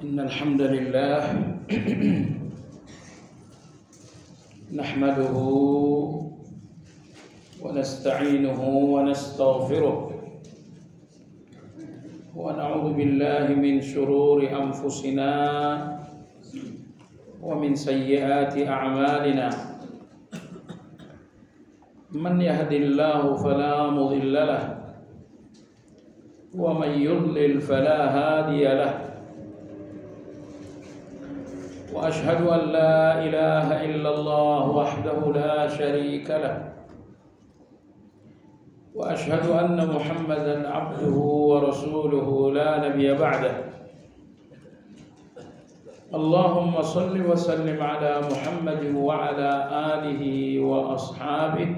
إن الحمد لله نحمده ونستعينه ونستغفره ونعوذ بالله من شرور أنفسنا ومن سيئات أعمالنا من يهد الله فلا مضل له ومن يضلل فلا هادي له وأشهد أن لا إله إلا الله وحده لا شريك له وأشهد أن محمدا عبده ورسوله لا نبي بعده اللهم صل وسلم على محمد وعلى آله وأصحابه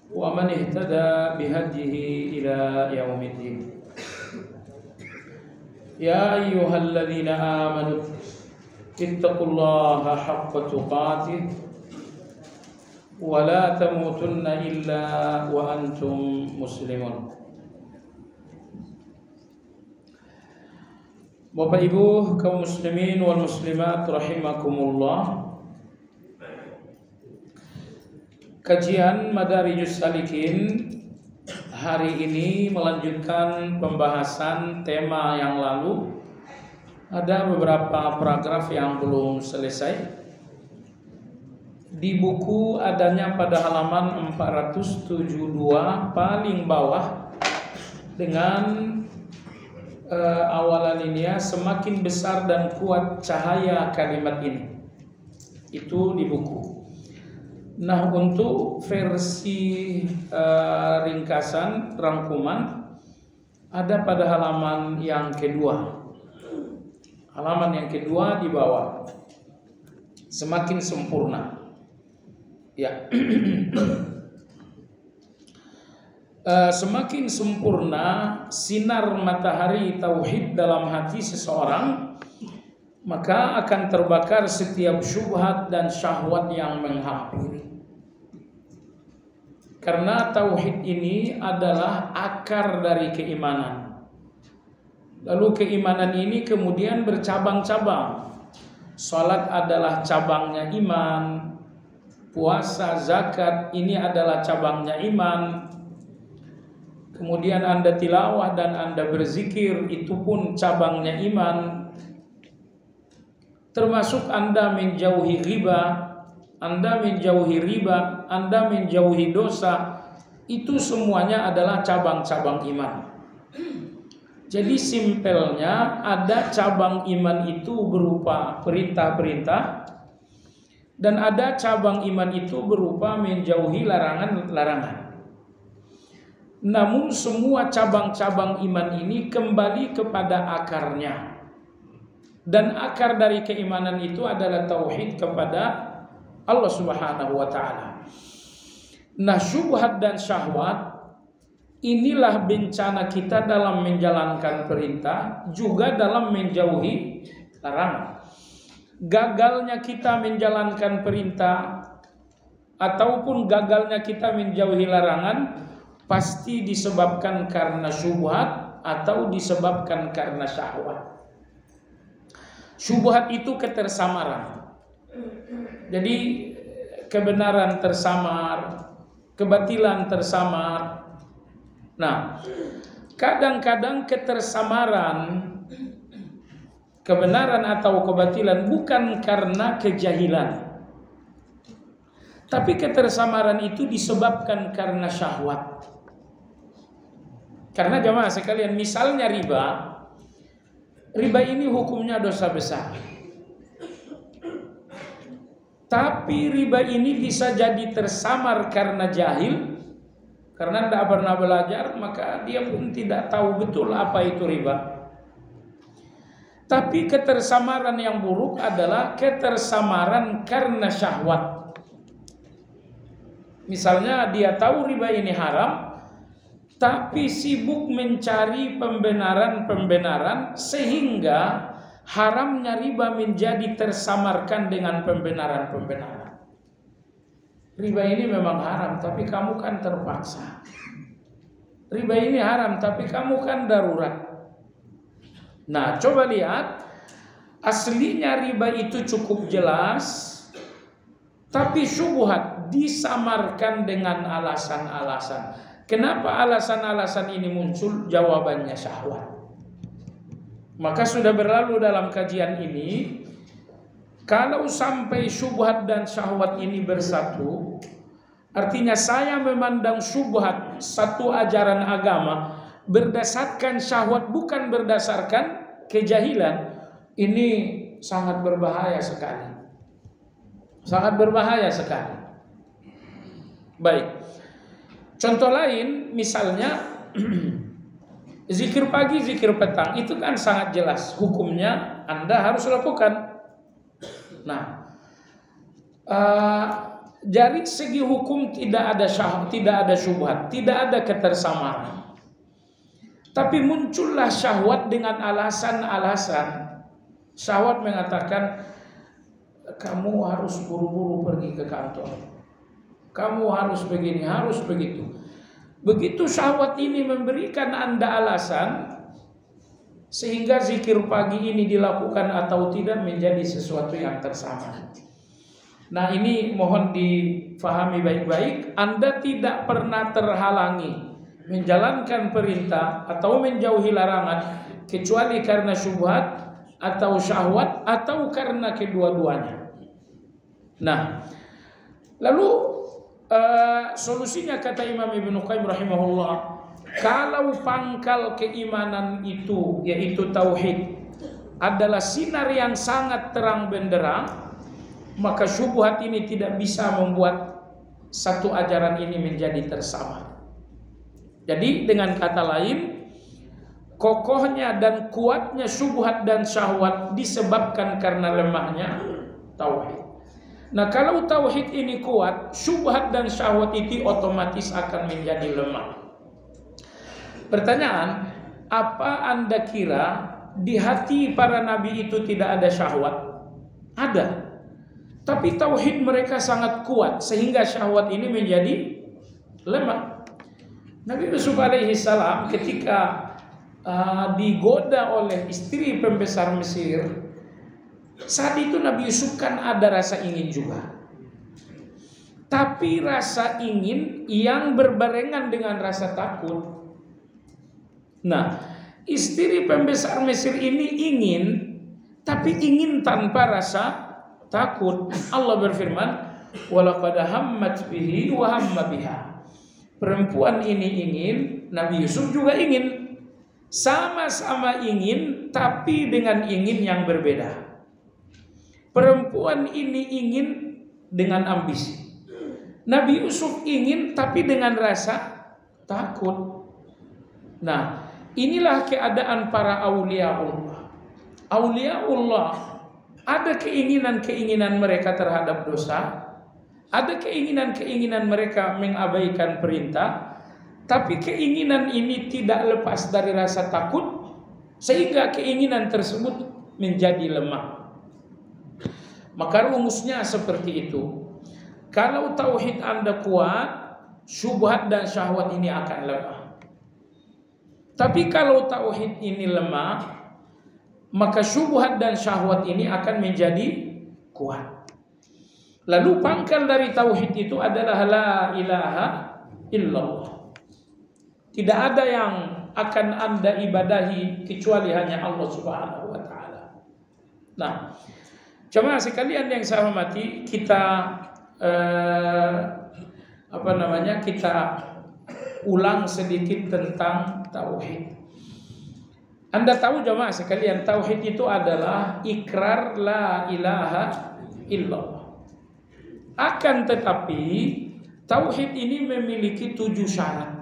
ومن اهتدى بهديه إلى يوم الدين يا أيها الذين آمنوا اتقوا الله حق تقاته ولا تموتن إلا وأنتم مسلمون. Bapak Ibu kaum muslimin wal muslimat rahimakumullah. Kajian Madarijus Salikin hari ini melanjutkan pembahasan tema yang lalu. Ada beberapa paragraf yang belum selesai. Di buku adanya pada halaman 472 paling bawah dengan awalannya semakin besar dan kuat cahaya kalimat ini. Itu di buku. Nah, untuk versi ringkasan rangkuman ada pada halaman yang kedua. Halaman yang kedua di bawah. Semakin sempurna. Ya. Semakin sempurna sinar matahari tauhid dalam hati seseorang, maka akan terbakar setiap syubhat dan syahwat yang menghampiri. Karena tauhid ini adalah akar dari keimanan. Lalu keimanan ini kemudian bercabang-cabang. Salat adalah cabangnya iman, puasa, zakat ini adalah cabangnya iman. Kemudian Anda tilawah dan Anda berzikir, itu pun cabangnya iman. Termasuk Anda menjauhi riba, Anda menjauhi dosa, itu semuanya adalah cabang-cabang iman. Jadi simpelnya ada cabang iman itu berupa perintah-perintah dan ada cabang iman itu berupa menjauhi larangan-larangan. Namun semua cabang-cabang iman ini kembali kepada akarnya. Dan akar dari keimanan itu adalah tauhid kepada Allah Subhanahu wa taala. Nah, syubhat dan syahwat inilah bencana kita dalam menjalankan perintah, juga dalam menjauhi larangan. Gagalnya kita menjalankan perintah ataupun gagalnya kita menjauhi larangan pasti disebabkan karena syubhat atau disebabkan karena syahwat. Syubhat itu ketersamaran. Jadi kebenaran tersamar, kebatilan tersamar. Nah, kadang-kadang ketersamaran kebenaran atau kebatilan bukan karena kejahilan, tapi ketersamaran itu disebabkan karena syahwat. Karena jamaah sekalian, misalnya riba ini hukumnya dosa besar. Tapi riba ini bisa jadi tersamar karena jahil. Karena tidak pernah belajar, maka dia pun tidak tahu betul apa itu riba. Tapi ketersamaran yang buruk adalah ketersamaran karena syahwat. Misalnya dia tahu riba ini haram, tapi sibuk mencari pembenaran sehingga haramnya riba menjadi tersamarkan dengan pembenaran. Riba ini memang haram, tapi kamu kan terpaksa. Riba ini haram, tapi kamu kan darurat. Nah, coba lihat, aslinya riba itu cukup jelas, tapi syubhat disamarkan dengan alasan-alasan. Kenapa alasan-alasan ini muncul? Jawabannya syahwat. Maka sudah berlalu dalam kajian ini, kalau sampai syubhat dan syahwat ini bersatu, artinya saya memandang syubhat satu ajaran agama berdasarkan syahwat, bukan berdasarkan kejahilan. Ini sangat berbahaya sekali. Sangat berbahaya sekali. Baik. Contoh lain, misalnya zikir pagi, zikir petang, itu kan sangat jelas hukumnya Anda harus lakukan. Nah, dari segi hukum tidak ada syubhat, tidak ada ketersamaran. Tapi muncullah syahwat dengan alasan-alasan. Syahwat mengatakan, kamu harus buru-buru pergi ke kantor, kamu harus begini, harus begitu. Begitu syahwat ini memberikan Anda alasan, sehingga zikir pagi ini dilakukan atau tidak menjadi sesuatu yang tersama. Nah, ini mohon difahami baik-baik. Anda tidak pernah terhalangi menjalankan perintah atau menjauhi larangan kecuali karena syubhat atau syahwat atau karena kedua-duanya. Nah, lalu solusinya kata Imam Ibnu Qayyim rahimahullah, kalau pangkal keimanan itu yaitu tauhid adalah sinar yang sangat terang benderang, maka syubhat ini tidak bisa membuat satu ajaran ini menjadi tersamar. Jadi dengan kata lain, kokohnya dan kuatnya syubhat dan syahwat disebabkan karena lemahnya tauhid. Nah, kalau tauhid ini kuat, syubhat dan syahwat itu otomatis akan menjadi lemah. Pertanyaan, apa Anda kira di hati para nabi itu tidak ada syahwat? Ada. Tapi tauhid mereka sangat kuat sehingga syahwat ini menjadi lemah. Nabi Yusuf alaihi salam ketika digoda oleh istri pembesar Mesir, saat itu Nabi Yusuf kan ada rasa ingin juga. Tapi rasa ingin yang berbarengan dengan rasa takut. Nah, istri pembesar Mesir ini ingin, tapi ingin tanpa rasa takut. Allah berfirman, "Walaqad hammat bihi wa hamma biha." Perempuan ini ingin, Nabi Yusuf juga ingin. Sama-sama ingin, tapi dengan ingin yang berbeda. Perempuan ini ingin dengan ambisi. Nabi Yusuf ingin, tapi dengan rasa takut. Nah, inilah keadaan para aulia Allah. Aulia Allah ada keinginan-keinginan mereka terhadap dosa, ada keinginan-keinginan mereka mengabaikan perintah, tapi keinginan ini tidak lepas dari rasa takut, sehingga keinginan tersebut menjadi lemah. Maka rumusnya seperti itu. Kalau tauhid Anda kuat, syubhat dan syahwat ini akan lemah. Tapi kalau tauhid ini lemah, maka syubhat dan syahwat ini akan menjadi kuat. Lalu pangkal dari tauhid itu adalah la ilaha illallah. Tidak ada yang akan Anda ibadahi kecuali hanya Allah Subhanahu wa taala. Nah, jemaah sekalian yang saya hormati, kita kita ulang sedikit tentang tauhid. Anda tahu jemaah sekalian, tauhid itu adalah ikrar la ilaha illallah. Akan tetapi tauhid ini memiliki 7 syarat.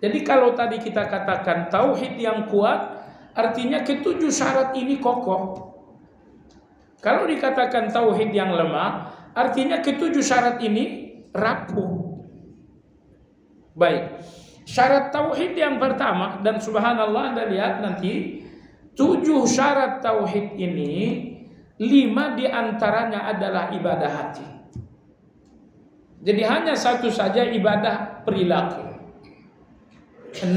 Jadi kalau tadi kita katakan tauhid yang kuat, artinya ke-7 syarat ini kokoh. Kalau dikatakan tauhid yang lemah, artinya ke-7 syarat ini rapuh. Baik. Syarat tauhid yang pertama, dan subhanallah Anda lihat nanti 7 syarat tauhid ini, 5 diantaranya adalah ibadah hati. Jadi hanya satu saja ibadah perilaku. 6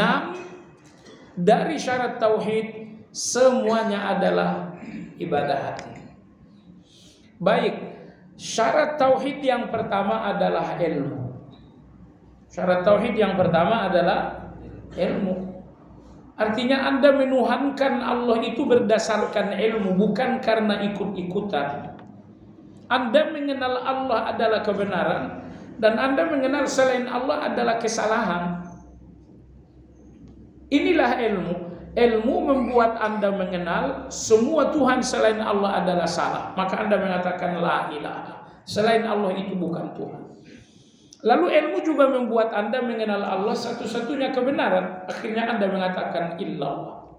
dari syarat tauhid Semuanya adalah ibadah hati. Baik, syarat tauhid yang pertama adalah ilmu. Syarat tauhid yang pertama adalah ilmu. Artinya Anda menuhankan Allah itu berdasarkan ilmu, bukan karena ikut-ikutan. Anda mengenal Allah adalah kebenaran, dan Anda mengenal selain Allah adalah kesalahan. Inilah ilmu. Ilmu membuat Anda mengenal semua Tuhan selain Allah adalah salah. Maka Anda mengatakan la ilaha. Selain Allah itu bukan Tuhan. Lalu ilmu juga membuat Anda mengenal Allah satu-satunya kebenaran. Akhirnya Anda mengatakan illallah.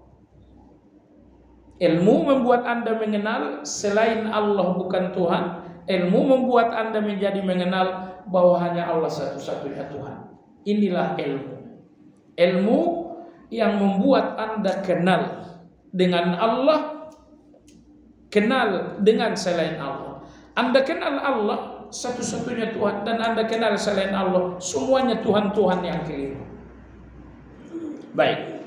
Ilmu membuat Anda mengenal selain Allah bukan Tuhan. Ilmu membuat Anda menjadi mengenal bahwa hanya Allah satu-satunya Tuhan. Inilah ilmu. Ilmu yang membuat Anda kenal dengan Allah, kenal dengan selain Allah. Anda kenal Allah satu-satunya Tuhan, dan Anda kenal selain Allah semuanya Tuhan-Tuhan yang keliru. Baik,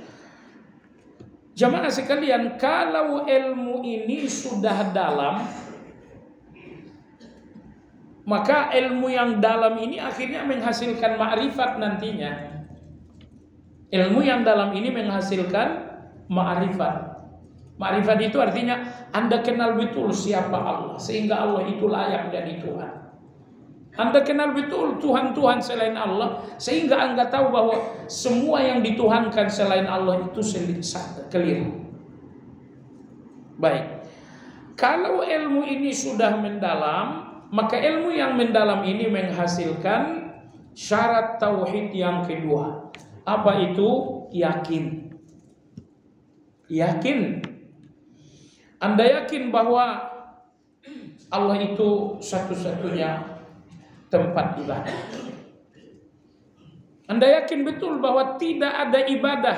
jamaah sekalian, kalau ilmu ini sudah dalam, maka ilmu yang dalam ini akhirnya menghasilkan ma'rifat nantinya. Ilmu yang dalam ini menghasilkan ma'rifat. Ma'rifat itu artinya Anda kenal betul siapa Allah, sehingga Allah itu layak jadi Tuhan. Anda kenal betul Tuhan-Tuhan selain Allah, sehingga Anda tahu bahwa semua yang dituhankan selain Allah itu keliru. Baik, kalau ilmu ini sudah mendalam, maka ilmu yang mendalam ini menghasilkan syarat tauhid yang kedua. Apa itu? Yakin. Yakin. Anda yakin bahwa Allah itu satu-satunya tempat ibadah. Anda yakin betul bahwa tidak ada ibadah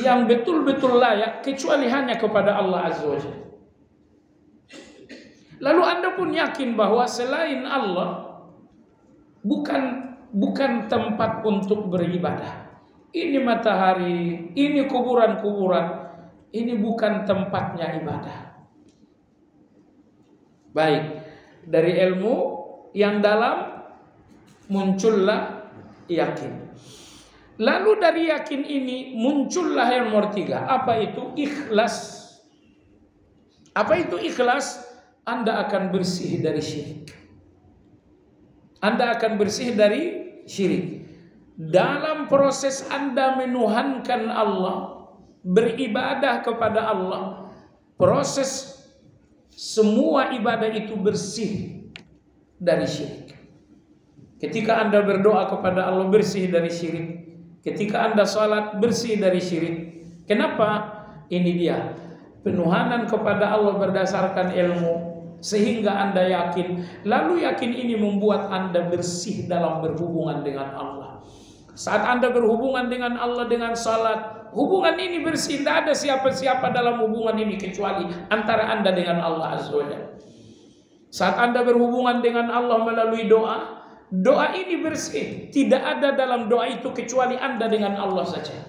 yang betul-betul layak kecuali hanya kepada Allah Azza wa Jalla. Lalu Anda pun yakin bahwa selain Allah bukan tempat untuk beribadah. Ini matahari, ini kuburan-kuburan, ini bukan tempatnya ibadah. Baik, dari ilmu yang dalam muncullah yakin. Lalu dari yakin ini muncullah yang nomor 3. Apa itu? Ikhlas. Apa itu ikhlas? Anda akan bersih dari syirik. Anda akan bersih dari syirik. Dalam proses Anda menuhankan Allah, beribadah kepada Allah, proses semua ibadah itu bersih dari syirik. Ketika Anda berdoa kepada Allah, bersih dari syirik. Ketika Anda salat, bersih dari syirik. Kenapa? Ini dia, penuhanan kepada Allah berdasarkan ilmu, sehingga Anda yakin. Lalu yakin ini membuat Anda bersih dalam berhubungan dengan Allah. Saat Anda berhubungan dengan Allah dengan salat, hubungan ini bersih. Tidak ada siapa-siapa dalam hubungan ini kecuali antara Anda dengan Allah Azza wa Jalla. Saat Anda berhubungan dengan Allah melalui doa, doa ini bersih. Tidak ada dalam doa itu kecuali Anda dengan Allah saja.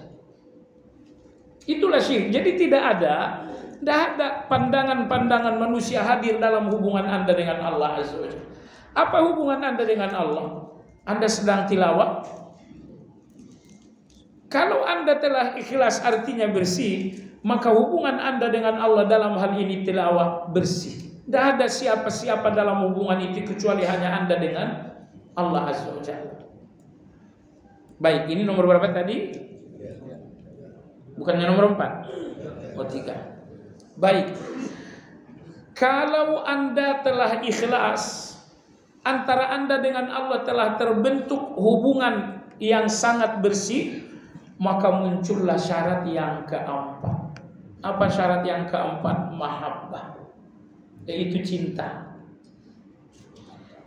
Itulah syirik. Jadi tidak ada pandangan-pandangan manusia hadir dalam hubungan Anda dengan Allah Azza wa Jalla. Apa hubungan Anda dengan Allah? Anda sedang tilawah. Kalau Anda telah ikhlas artinya bersih, maka hubungan Anda dengan Allah dalam hal ini tilawah bersih. Tidak ada siapa-siapa dalam hubungan itu kecuali hanya Anda dengan Allah Azza wa Jalla. Baik, ini nomor berapa tadi? Bukannya nomor 4? Oh, 3. Baik. Kalau Anda telah ikhlas, antara Anda dengan Allah telah terbentuk hubungan yang sangat bersih, maka muncullah syarat yang keempat. Apa syarat yang keempat? Mahabbah, yaitu cinta.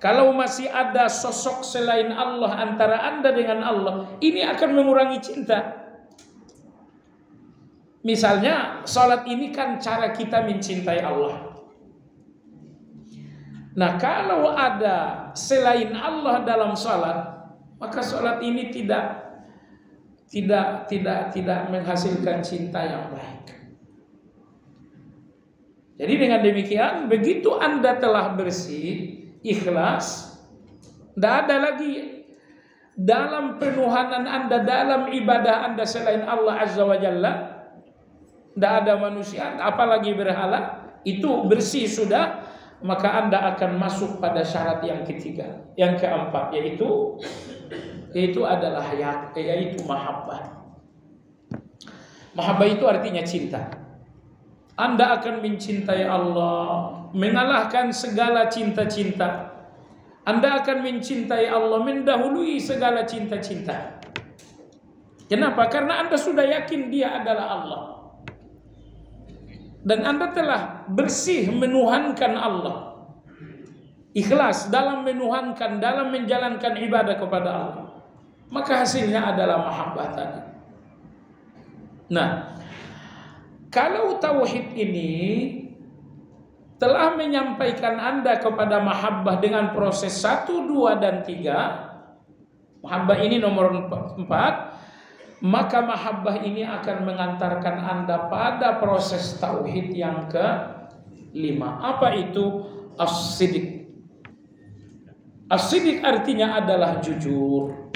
Kalau masih ada sosok selain Allah antara Anda dengan Allah, ini akan mengurangi cinta. Misalnya, salat ini kan cara kita mencintai Allah. Nah, kalau ada selain Allah dalam salat, maka salat ini tidak menghasilkan cinta yang baik. Jadi dengan demikian, begitu Anda telah bersih, ikhlas, tidak ada lagi dalam penuhanan Anda, dalam ibadah Anda selain Allah Azza wa Jalla, tidak ada manusia, apalagi berhala, itu bersih sudah, maka Anda akan masuk pada syarat yang ketiga, yang keempat, yaitu adalah yaitu mahabbah. Mahabbah itu artinya cinta. Anda akan mencintai Allah, mengalahkan segala cinta-cinta. Anda akan mencintai Allah, mendahului segala cinta-cinta. Kenapa? Karena Anda sudah yakin Dia adalah Allah. Dan Anda telah bersih menuhankan Allah. Ikhlas dalam menuhankan, dalam menjalankan ibadah kepada Allah. Maka hasilnya adalah mahabbah tadi. Nah, kalau tauhid ini telah menyampaikan Anda kepada mahabbah dengan proses 1, 2, dan 3, mahabbah ini nomor 4, maka mahabbah ini akan mengantarkan Anda pada proses tauhid yang ke-5. Apa itu? As-siddiq. As-siddiq artinya adalah jujur.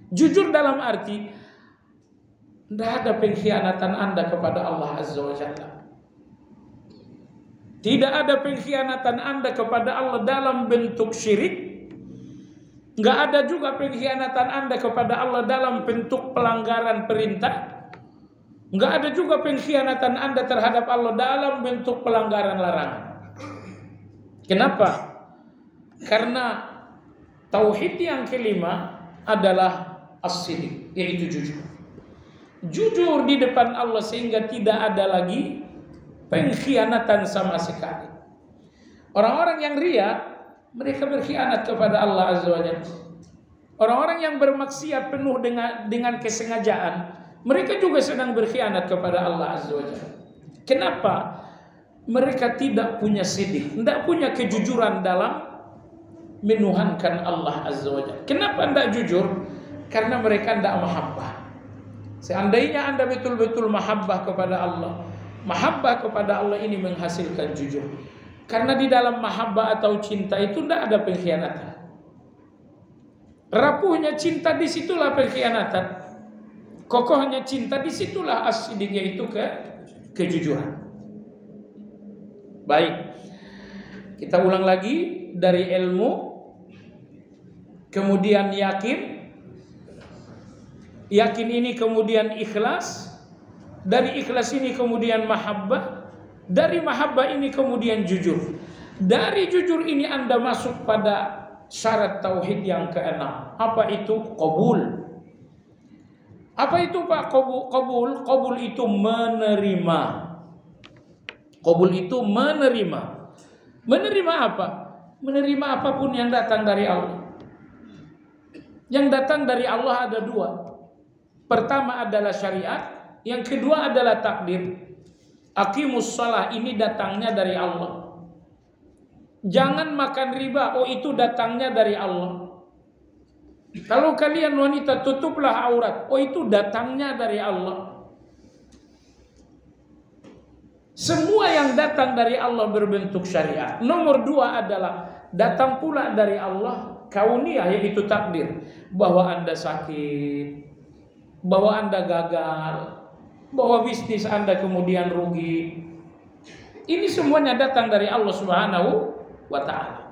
Jujur dalam arti tidak ada pengkhianatan Anda kepada Allah Azza wa Jalla. Tidak ada pengkhianatan Anda kepada Allah dalam bentuk syirik. Nggak ada juga pengkhianatan Anda kepada Allah dalam bentuk pelanggaran perintah. Nggak ada juga pengkhianatan Anda terhadap Allah dalam bentuk pelanggaran larangan. Kenapa? Karena tauhid yang kelima adalah as-siddiq, yaitu jujur. Jujur di depan Allah sehingga tidak ada lagi pengkhianatan sama sekali. Orang-orang yang ria, mereka berkhianat kepada Allah Azza wa Jalla. Orang-orang yang bermaksiat penuh dengan kesengajaan, mereka juga sedang berkhianat kepada Allah Azza wa Jalla. Kenapa? Mereka tidak punya siddiq, tidak punya kejujuran dalam menuhankan Allah Azza wa Jalla. Kenapa tidak jujur? Karena mereka tidak mahabbah. Seandainya Anda betul-betul mahabbah kepada Allah, mahabbah kepada Allah ini menghasilkan jujur. Karena di dalam mahabbah atau cinta itu tidak ada pengkhianatan. Rapuhnya cinta, disitulah pengkhianatan. Kokohnya cinta, disitulah as-siddiq, yaitu kejujuran. Baik, kita ulang lagi dari ilmu, kemudian yakin. Yakin ini kemudian ikhlas. Dari ikhlas ini kemudian mahabbah. Dari mahabbah ini kemudian jujur. Dari jujur ini Anda masuk pada syarat tauhid yang ke-6. Apa itu? Qabul. Apa itu Pak qabul? Qabul itu menerima. Qabul itu menerima. Menerima apa? Menerima apapun yang datang dari Allah. Yang datang dari Allah ada dua. Pertama adalah syariat, yang kedua adalah takdir. Aqimus shalah, ini datangnya dari Allah. Jangan makan riba, oh itu datangnya dari Allah. Kalau kalian wanita tutuplah aurat, oh itu datangnya dari Allah. Semua yang datang dari Allah berbentuk syariat. Nomor 2 adalah datang pula dari Allah kauniyah, yaitu takdir. Bahwa Anda sakit, bahwa Anda gagal, bahwa bisnis Anda kemudian rugi. Ini semuanya datang dari Allah Subhanahu wa ta'ala.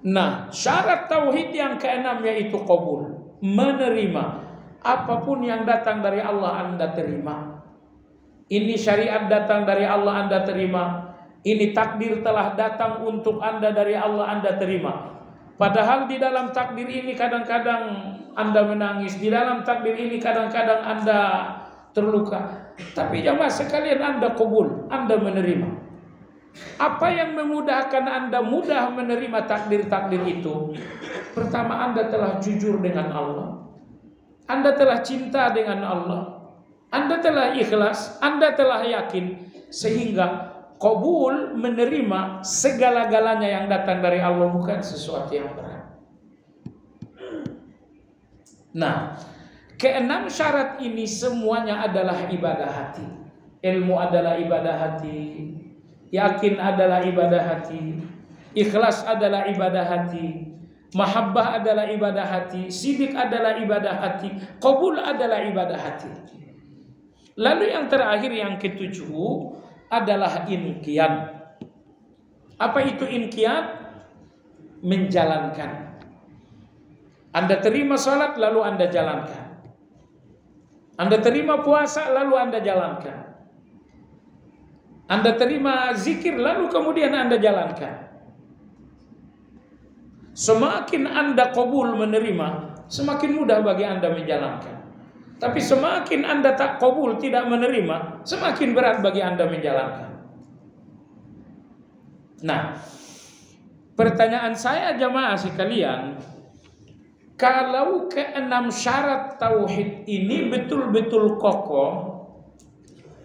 Nah, syarat tauhid yang ke-6 yaitu qabul, menerima. Apapun yang datang dari Allah Anda terima. Ini syariat datang dari Allah Anda terima. Ini takdir telah datang untuk Anda dari Allah Anda terima. Padahal di dalam takdir ini kadang-kadang Anda menangis, di dalam takdir ini kadang-kadang Anda terluka. Tapi jamaah sekalian, Anda qabul, Anda menerima. Apa yang memudahkan Anda mudah menerima takdir-takdir itu? Pertama, Anda telah jujur dengan Allah. Anda telah cinta dengan Allah. Anda telah ikhlas, Anda telah yakin, sehingga qabul, menerima segala-galanya yang datang dari Allah, bukan sesuatu yang berat. Nah, ke-6 syarat ini semuanya adalah ibadah hati. Ilmu adalah ibadah hati, Yakin adalah ibadah hati, ikhlas adalah ibadah hati, mahabbah adalah ibadah hati, sidik adalah ibadah hati, qabul adalah ibadah hati. Lalu yang terakhir, yang ketujuh adalah inqiyad. Apa itu inqiyad? Menjalankan. Anda terima salat lalu Anda jalankan. Anda terima puasa lalu Anda jalankan. Anda terima zikir lalu kemudian Anda jalankan. Semakin Anda qabul menerima, semakin mudah bagi Anda menjalankan. Tapi semakin Anda tak qabul, tidak menerima, semakin berat bagi Anda menjalankan. Nah, pertanyaan saya jamaah sekalian, kalau keenam syarat tauhid ini betul-betul kokoh,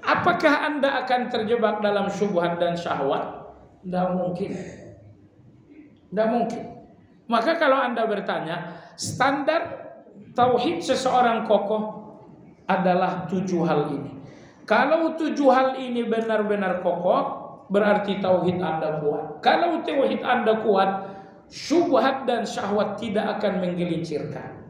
apakah Anda akan terjebak dalam syubhat dan syahwat? Tidak mungkin. Tidak mungkin. Maka kalau Anda bertanya, standar tauhid seseorang kokoh adalah 7 hal ini. Kalau 7 hal ini benar-benar kokoh, berarti tauhid Anda kuat. Kalau tauhid Anda kuat, syubhat dan syahwat tidak akan menggelincirkan.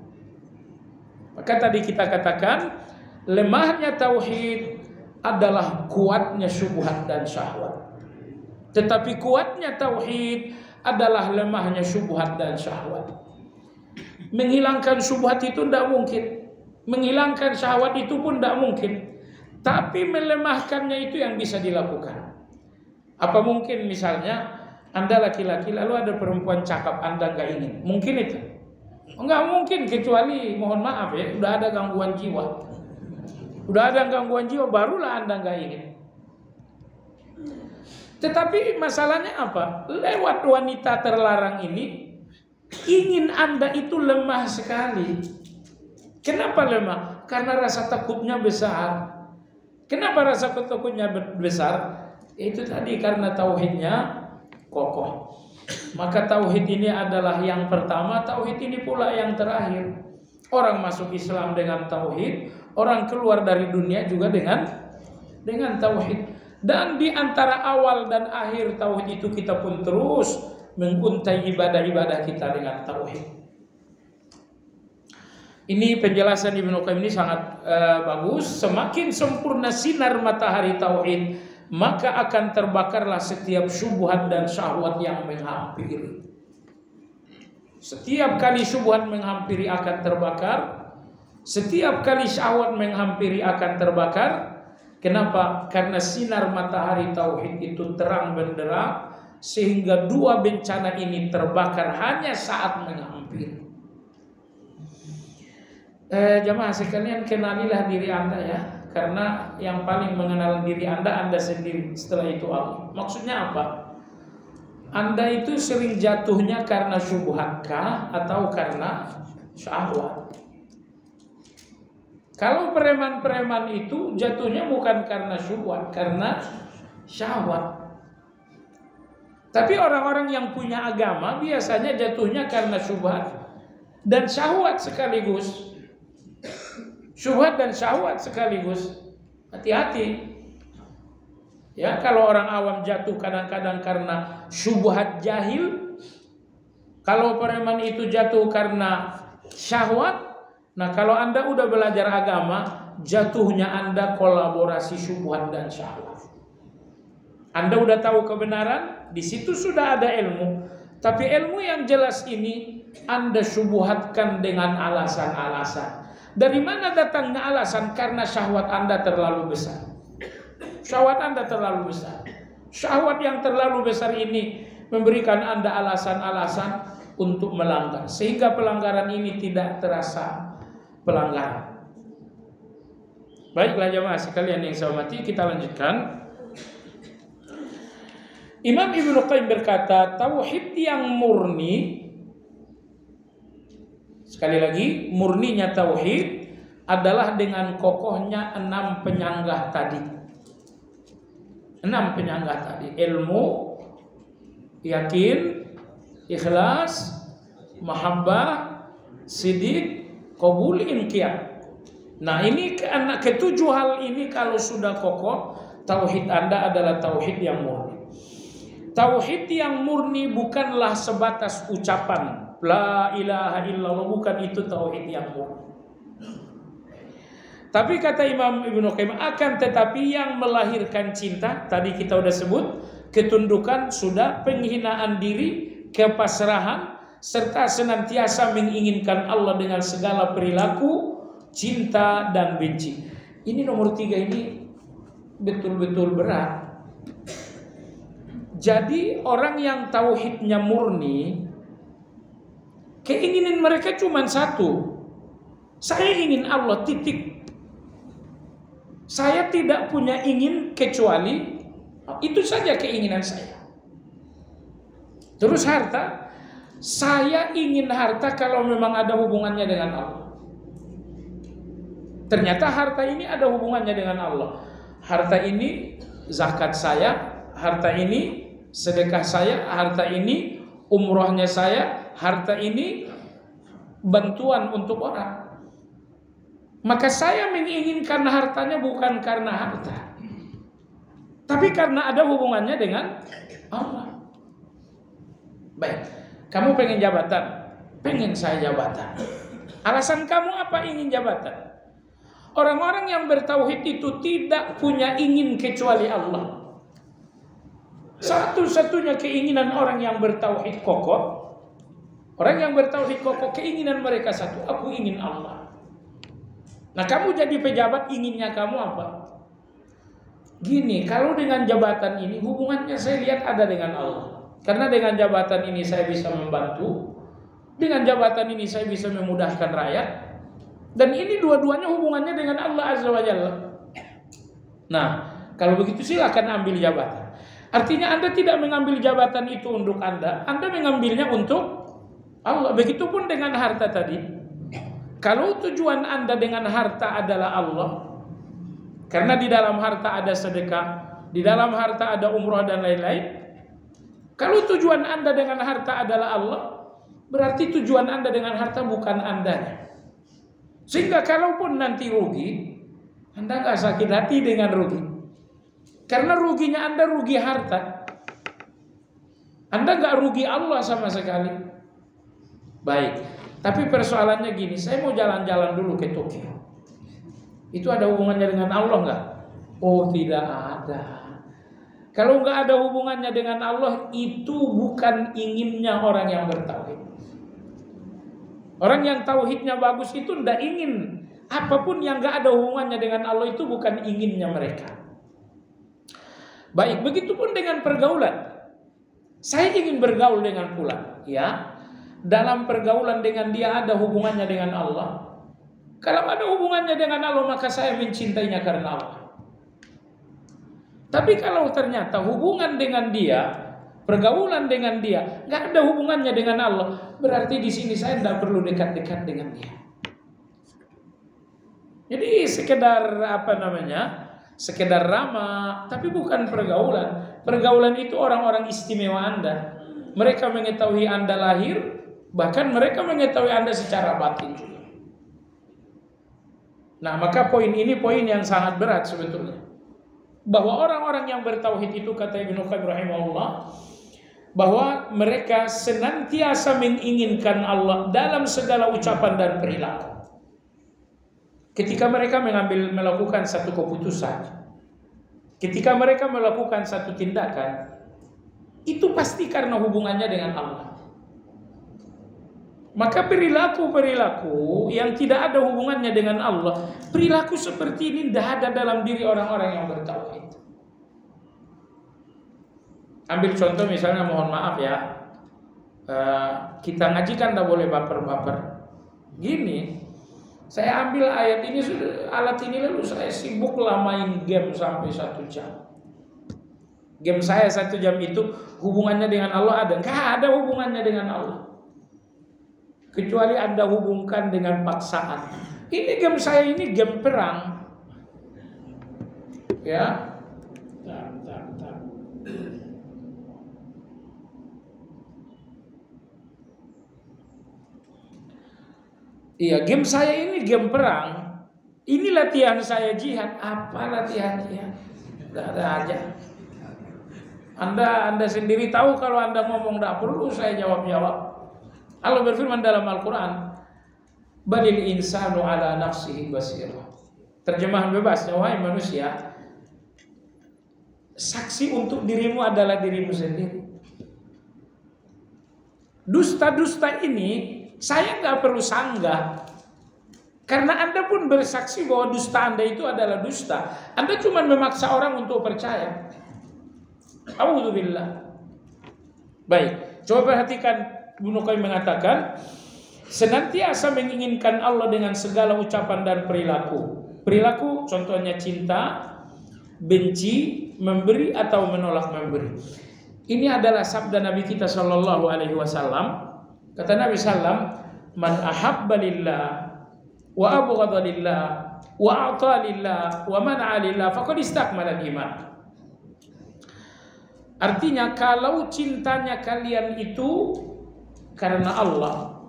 Maka tadi kita katakan, lemahnya tauhid adalah kuatnya syubhat dan syahwat. Tetapi kuatnya tauhid adalah lemahnya syubhat dan syahwat. Menghilangkan syubhat itu tidak mungkin, menghilangkan syahwat itu pun tidak mungkin. Tapi melemahkannya itu yang bisa dilakukan. Apa mungkin misalnya Anda laki-laki lalu ada perempuan cakap Anda nggak ingin? Mungkin itu? Nggak mungkin, kecuali mohon maaf ya, udah ada gangguan jiwa. Udah ada gangguan jiwa barulah Anda nggak ingin. Tetapi masalahnya apa? Lewat wanita terlarang ini, ingin Anda itu lemah sekali. Kenapa lemah? Karena rasa takutnya besar. Kenapa rasa takutnya besar? Itu tadi karena tauhidnya kokoh. Maka tauhid ini adalah yang pertama, tauhid ini pula yang terakhir. Orang masuk Islam dengan tauhid, orang keluar dari dunia juga dengan tauhid. Dan di antara awal dan akhir tauhid itu kita pun terus menguntai ibadah-ibadah kita dengan tauhid. Ini penjelasan Ibnu Qayyim ini sangat bagus. Semakin sempurna sinar matahari tauhid, maka akan terbakarlah setiap syubhat dan syahwat yang menghampiri. Setiap kali syubhat menghampiri akan terbakar, setiap kali syahwat menghampiri akan terbakar. Kenapa? Karena sinar matahari tauhid itu terang benderang, sehingga dua bencana ini terbakar hanya saat menghampiri. Jamaah sekalian, kenalilah diri Anda ya. Karena yang paling mengenal diri Anda sendiri, setelah itu Allah. Maksudnya apa? Anda itu sering jatuhnya karena syubhatkah atau karena syahwat? Kalau preman-preman itu jatuhnya bukan karena syubhat, karena syahwat. Tapi orang-orang yang punya agama biasanya jatuhnya karena syubhat dan syahwat sekaligus. Syubhat dan syahwat sekaligus. Hati-hati. Ya, kalau orang awam jatuh kadang-kadang karena syubhat jahil, kalau preman itu jatuh karena syahwat. Nah, kalau Anda udah belajar agama, jatuhnya Anda kolaborasi syubhat dan syahwat. Anda udah tahu kebenaran, di situ sudah ada ilmu. Tapi ilmu yang jelas ini Anda syubhatkan dengan alasan-alasan. Dari mana datangnya alasan? Karena syahwat Anda terlalu besar. Syahwat Anda terlalu besar. Syahwat yang terlalu besar ini memberikan Anda alasan-alasan untuk melanggar, sehingga pelanggaran ini tidak terasa pelanggaran. Baiklah jemaah sekalian yang saya hormati, kita lanjutkan. Imam Ibnu Qayyim berkata, tauhid yang murni, sekali lagi, murninya tauhid adalah dengan kokohnya 6 penyanggah tadi. 6 penyanggah tadi: ilmu, yakin, ikhlas, mahabbah, sidik, qabul, inqiyad. Nah, ini ketujuh hal ini kalau sudah kokoh, tauhid Anda adalah tauhid yang murni. Tauhid yang murni bukanlah sebatas ucapan la ilaha illallah, bukan itu tauhid yang murni. Tapi kata Imam Ibnu Qayyim, akan tetapi yang melahirkan cinta, tadi kita udah sebut, ketundukan sudah, penghinaan diri, kepasrahan, serta senantiasa menginginkan Allah dengan segala perilaku, cinta dan benci. Ini nomor 3 ini betul-betul berat. Jadi orang yang tauhidnya murni, keinginan mereka cuma satu. Saya ingin Allah, titik. Saya tidak punya ingin kecuali itu saja keinginan saya. Terus harta, saya ingin harta kalau memang ada hubungannya dengan Allah. Ternyata harta ini ada hubungannya dengan Allah. Harta ini zakat saya, harta ini sedekah saya, harta ini umrohnya saya, harta ini bantuan untuk orang. Maka saya menginginkan hartanya bukan karena harta, tapi karena ada hubungannya dengan Allah. Baik, kamu pengen jabatan, pengen saya jabatan. Alasan kamu apa ingin jabatan? Orang-orang yang bertauhid itu tidak punya ingin kecuali Allah. Satu-satunya keinginan orang yang bertauhid kokoh, orang yang bertauhid kokoh, keinginan mereka satu, aku ingin Allah. Nah, kamu jadi pejabat, inginnya kamu apa? Gini, kalau dengan jabatan ini hubungannya saya lihat ada dengan Allah. Karena dengan jabatan ini saya bisa membantu, dengan jabatan ini saya bisa memudahkan rakyat, dan ini dua-duanya hubungannya dengan Allah Azza wa Jalla. Nah, kalau begitu silakan ambil jabatan. Artinya Anda tidak mengambil jabatan itu untuk Anda mengambilnya untuk Allah. Begitupun dengan harta tadi. Kalau tujuan Anda dengan harta adalah Allah, karena di dalam harta ada sedekah, di dalam harta ada umrah dan lain-lain. Kalau tujuan Anda dengan harta adalah Allah, berarti tujuan Anda dengan harta bukan Anda. Sehingga kalaupun nanti rugi, Anda nggak sakit hati dengan rugi. Karena ruginya Anda rugi harta. Anda nggak rugi Allah sama sekali. Baik. Tapi persoalannya gini, saya mau jalan-jalan dulu ke Tokyo. Itu ada hubungannya dengan Allah nggak? Oh, tidak ada. Kalau nggak ada hubungannya dengan Allah, itu bukan inginnya orang yang bertauhid. Orang yang tauhidnya bagus itu tidak ingin apapun yang nggak ada hubungannya dengan Allah, itu bukan inginnya mereka. Baik, begitupun dengan pergaulan. Saya ingin bergaul dengan fulan, ya. Dalam pergaulan dengan dia ada hubungannya dengan Allah. Kalau ada hubungannya dengan Allah, maka saya mencintainya karena Allah. Tapi kalau ternyata hubungan dengan dia, pergaulan dengan dia nggak ada hubungannya dengan Allah, berarti di sini saya tidak perlu dekat-dekat dengan dia. Jadi sekedar sekedar ramah, tapi bukan pergaulan. Pergaulan itu orang-orang istimewa Anda. Mereka mengetahui Anda lahir, bahkan mereka mengetahui Anda secara batin juga. Nah, maka poin ini poin yang sangat berat sebetulnya. Bahwa orang-orang yang bertauhid itu, kata Ibnu Qayyim rahimahullah, bahwa mereka senantiasa menginginkan Allah dalam segala ucapan dan perilaku. Ketika mereka melakukan satu keputusan, ketika mereka melakukan satu tindakan, itu pasti karena hubungannya dengan Allah. Maka perilaku-perilaku yang tidak ada hubungannya dengan Allah, perilaku seperti ini tidak ada dalam diri orang-orang yang bertauhid. Ambil contoh misalnya, mohon maaf ya, kita ngaji kan tidak boleh baper-baper. Gini, saya ambil ayat ini, alat ini, lalu saya sibuk lah main game sampai 1 jam. Game saya 1 jam itu hubungannya dengan Allah ada? Nggak ada hubungannya dengan Allah. Kecuali Anda hubungkan dengan paksaan. Ini game saya ini game perang. Ya. Iya, game saya ini game perang. Ini latihan saya jihad. Apa latihan jihad? Gak ada aja. Anda sendiri tahu kalau Anda ngomong tidak perlu saya jawab-jawab. Allah berfirman dalam Al-Quran, balil insanu ala nafsihi basirah. Terjemahan bebasnya, wahai manusia, saksi untuk dirimu adalah dirimu sendiri. Dusta-dusta ini saya nggak perlu sanggah, karena Anda pun bersaksi bahwa dusta Anda itu adalah dusta. Anda cuma memaksa orang untuk percaya. A'udzubillah. Baik, coba perhatikan, Ibnu Qayyim mengatakan, senantiasa menginginkan Allah dengan segala ucapan dan perilaku. Perilaku contohnya cinta, benci, memberi atau menolak memberi. Ini adalah sabda Nabi kita sallallahu alaihi wasallam. Kata Nabi sallam, man ahabba lillah wa abghadha lillah wa a'ta lillah wa man'a lillah faqad istakmala al-iman. Artinya kalau cintanya kalian itu karena Allah,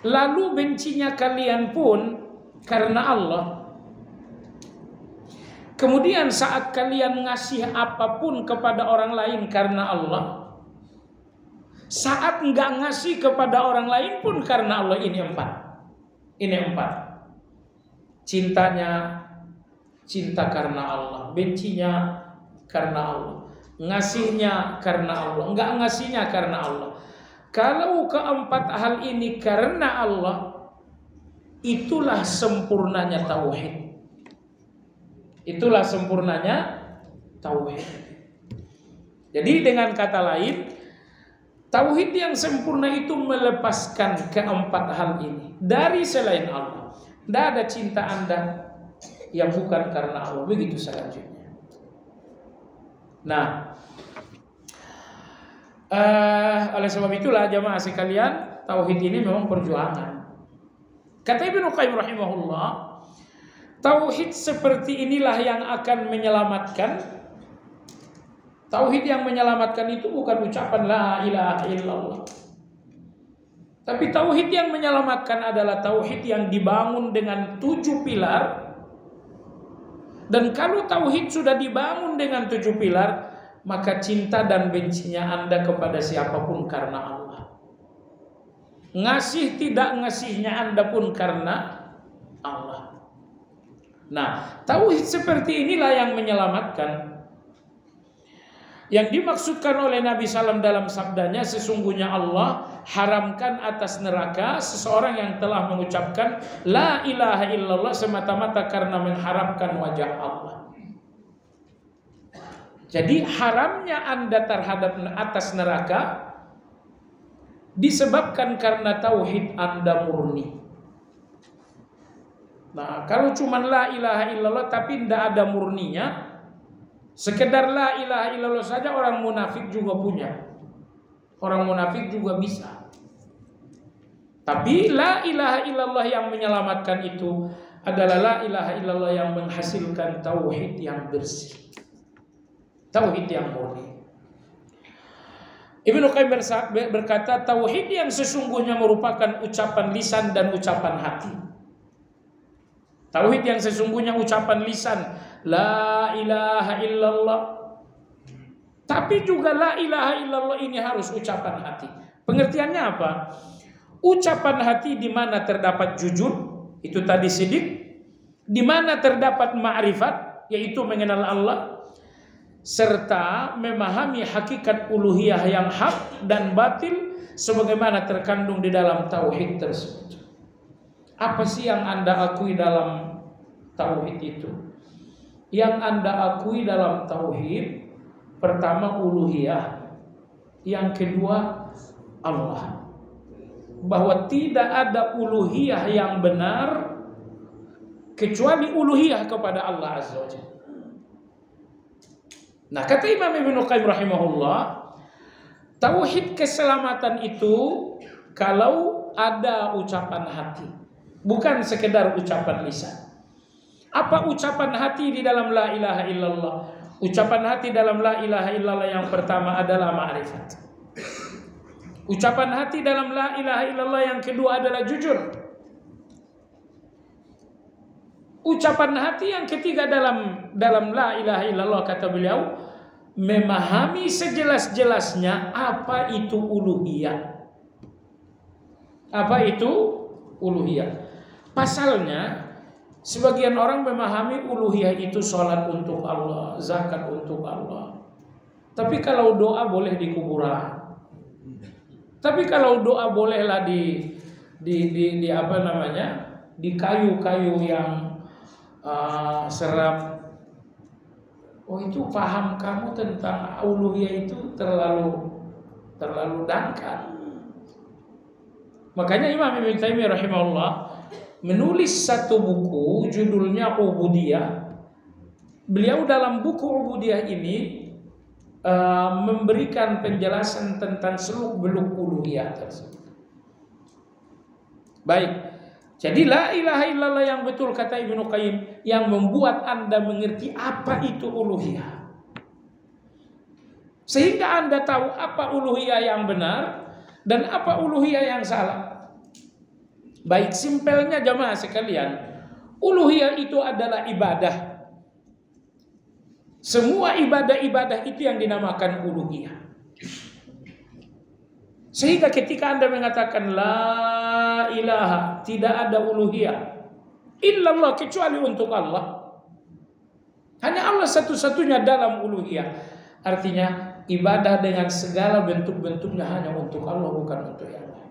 lalu bencinya kalian pun karena Allah, kemudian saat kalian ngasih apapun kepada orang lain karena Allah, saat nggak ngasih kepada orang lain pun karena Allah, ini empat. Cintanya cinta karena Allah, bencinya karena Allah, ngasihnya karena Allah, nggak ngasihnya karena Allah. Kalau keempat hal ini karena Allah, itulah sempurnanya tauhid. Itulah sempurnanya tauhid. Jadi dengan kata lain, tauhid yang sempurna itu melepaskan keempat hal ini dari selain Allah. Tidak ada cinta Anda yang bukan karena Allah. Begitu selanjutnya. Nah, oleh sebab itulah jamaah sekalian, tauhid ini memang perjuangan. Kata Ibnu Qayyim rahimahullah, tauhid seperti inilah yang akan menyelamatkan. Tauhid yang menyelamatkan itu bukan ucapan la ilaha illallah. Tapi tauhid yang menyelamatkan adalah tauhid yang dibangun dengan 7 pilar. Dan kalau tauhid sudah dibangun dengan 7 pilar, maka cinta dan bencinya Anda kepada siapapun karena Allah. Ngasih tidak ngasihnya Anda pun karena Allah. Nah, tauhid seperti inilah yang menyelamatkan. Yang dimaksudkan oleh Nabi SAW dalam sabdanya, sesungguhnya Allah haramkan atas neraka seseorang yang telah mengucapkan la ilaha illallah semata-mata karena mengharapkan wajah Allah. Jadi haramnya Anda terhadap atas neraka disebabkan karena tauhid Anda murni. Nah, kalau cuma la ilaha illallah tapi tidak ada murninya, sekedar la ilaha illallah saja orang munafik juga punya. Orang munafik juga bisa. Tapi la ilaha illallah yang menyelamatkan itu adalah la ilaha illallah yang menghasilkan tauhid yang bersih. Tauhid yang murni. Ibnu Qayyim berkata, tauhid yang sesungguhnya merupakan ucapan lisan dan ucapan hati. Tauhid yang sesungguhnya ucapan lisan, la ilaha illallah. Tapi juga la ilaha illallah ini harus ucapan hati. Pengertiannya apa? Ucapan hati di mana terdapat jujur, itu tadi sidik. Di mana terdapat ma'rifat, yaitu mengenal Allah, serta memahami hakikat uluhiyah yang hak dan batil sebagaimana terkandung di dalam tauhid tersebut. Apa sih yang Anda akui dalam tauhid itu? Yang Anda akui dalam tauhid, pertama uluhiyah, yang kedua Allah. Bahwa tidak ada uluhiyah yang benar kecuali uluhiyah kepada Allah Azza wa Jalla. Nah, kata Imam Ibnu Qayyim rahimahullah, tauhid keselamatan itu kalau ada ucapan hati, bukan sekedar ucapan lisan. Apa ucapan hati di dalam la ilaha illallah? Ucapan hati dalam la ilaha illallah yang pertama adalah ma'rifat. Ucapan hati dalam la ilaha illallah yang kedua adalah jujur. Ucapan hati yang ketiga dalam la ilaha illallah, kata beliau, memahami sejelas-jelasnya apa itu uluhiyah. Apa itu uluhiyah? Pasalnya, sebagian orang memahami uluhiyah itu sholat untuk Allah, zakat untuk Allah. Tapi kalau doa boleh di kuburan. Tapi kalau doa bolehlah di apa namanya? Di kayu-kayu yang seram. Oh, itu paham kamu tentang uluhiyah itu terlalu dangkal. Makanya Imam Ibn Taimiyah rahimahullah menulis satu buku judulnya Ubudiyah. Beliau dalam buku Ubudiyah ini memberikan penjelasan tentang seluk-beluk uluhiyah tersebut. Baik. Jadi la ilaha illallah yang betul kata Ibnu Qayyim yang membuat Anda mengerti apa itu uluhiyah. Sehingga Anda tahu apa uluhiyah yang benar dan apa uluhiyah yang salah. Baik, simpelnya jamaah sekalian, uluhiyah itu adalah ibadah. Semua ibadah-ibadah itu yang dinamakan uluhiyah. Sehingga ketika Anda mengatakan la ilaha, tidak ada uluhiyah illallah kecuali untuk Allah. Hanya Allah satu-satunya dalam uluhiyah. Artinya ibadah dengan segala bentuk-bentuknya hanya untuk Allah, bukan untuk yang lain.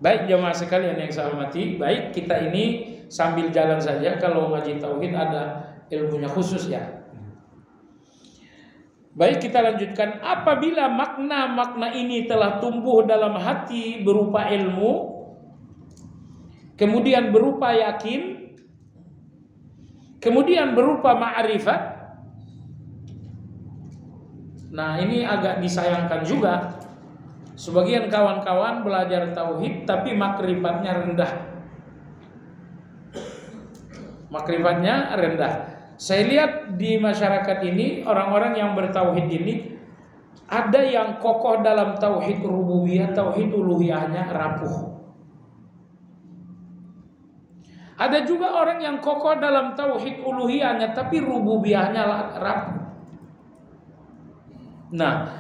Baik jemaah sekalian yang saya hormati, baik kita ini sambil jalan saja. Kalau ngaji tauhid ada ilmunya khusus ya. Baik, kita lanjutkan. Apabila makna-makna ini telah tumbuh dalam hati berupa ilmu, kemudian berupa yakin, kemudian berupa ma'rifat. Nah, ini agak disayangkan juga. Sebagian kawan-kawan belajar tauhid tapi makrifatnya rendah. Makrifatnya rendah. Saya lihat di masyarakat ini orang-orang yang bertauhid ini ada yang kokoh dalam tauhid rububiyah, tauhid uluhiyahnya rapuh. Ada juga orang yang kokoh dalam tauhid uluhiyahnya tapi rububiyahnya rapuh. Nah,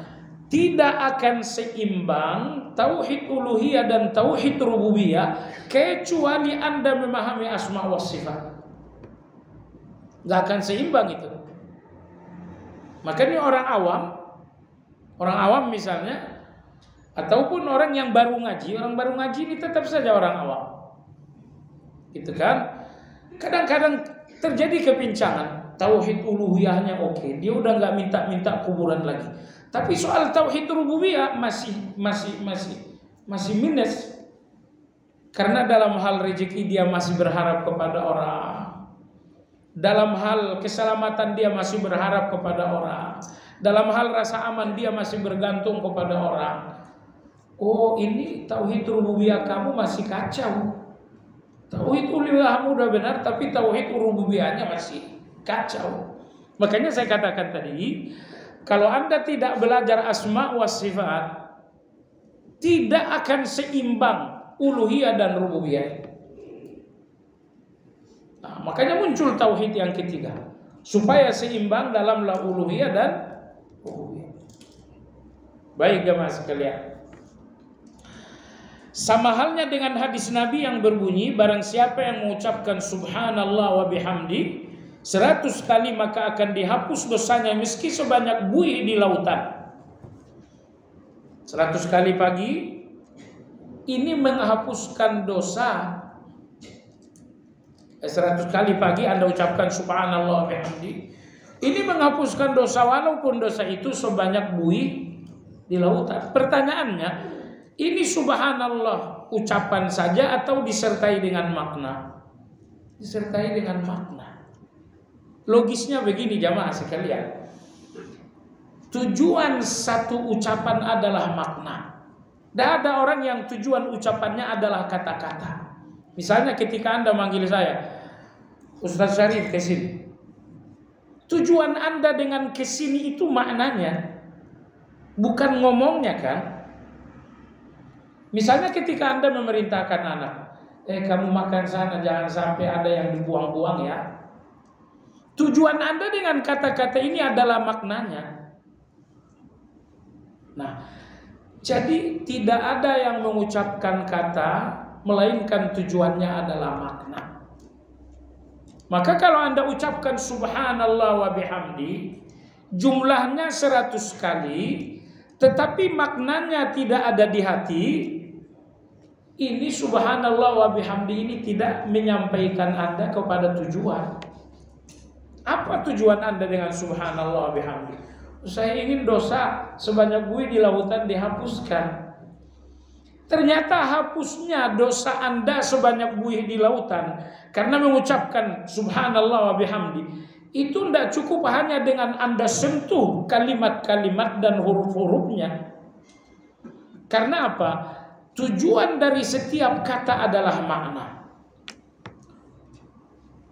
tidak akan seimbang tauhid uluhiyah dan tauhid rububiyah kecuali Anda memahami asma wa sifat. Gak akan seimbang itu. Makanya orang awam misalnya, ataupun orang yang baru ngaji, orang baru ngaji ini tetap saja orang awam, gitu kan? Kadang-kadang terjadi kepincangan. Tauhid uluhiyahnya oke, dia udah nggak minta kuburan lagi. Tapi soal tauhid rububiyah masih minus, karena dalam hal rezeki dia masih berharap kepada orang. Dalam hal keselamatan dia masih berharap kepada orang. Dalam hal rasa aman dia masih bergantung kepada orang. Oh, ini tauhid rububiyah kamu masih kacau. Tauhid uluhiyahmu udah benar tapi tauhid rububiyahnya masih kacau. Makanya saya katakan tadi, kalau Anda tidak belajar asma wa sifat, tidak akan seimbang uluhiyah dan rububiyah. Nah, makanya muncul tauhid yang ketiga supaya seimbang dalam la uluhiyah dan rububiyah. Baik jemaah sekalian, sama halnya dengan hadis Nabi yang berbunyi, barang siapa yang mengucapkan subhanallah wa bihamdi 100 kali maka akan dihapus dosanya meski sebanyak buih di lautan. 100 kali pagi ini menghapuskan dosa. 100 kali pagi Anda ucapkan subhanallah bihamdi, ini menghapuskan dosa walaupun dosa itu sebanyak buih di lautan. Pertanyaannya, ini subhanallah ucapan saja atau disertai dengan makna? Disertai dengan makna. Logisnya begini jamaah sekalian, tujuan satu ucapan adalah makna. Dan ada orang yang tujuan ucapannya adalah kata-kata. Misalnya ketika Anda manggil saya, Ustaz Syarif kesini. Tujuan Anda dengan kesini itu maknanya, bukan ngomongnya kan. Misalnya ketika Anda memerintahkan anak, kamu makan sana, jangan sampai ada yang dibuang-buang ya. Tujuan Anda dengan kata-kata ini adalah maknanya. Nah, jadi tidak ada yang mengucapkan kata melainkan tujuannya adalah makna. Maka kalau Anda ucapkan subhanallah wa bihamdi, jumlahnya 100 kali, tetapi maknanya tidak ada di hati, ini subhanallah wa bihamdi ini tidak menyampaikan Anda kepada tujuan. Apa tujuan Anda dengan subhanallah wa bihamdi? Saya ingin dosa sebanyak buih di lautan dihapuskan. Ternyata hapusnya dosa Anda sebanyak buih di lautan karena mengucapkan subhanallah wa bihamdi itu tidak cukup hanya dengan Anda sentuh kalimat-kalimat dan huruf-hurufnya. Karena apa? Tujuan dari setiap kata adalah makna.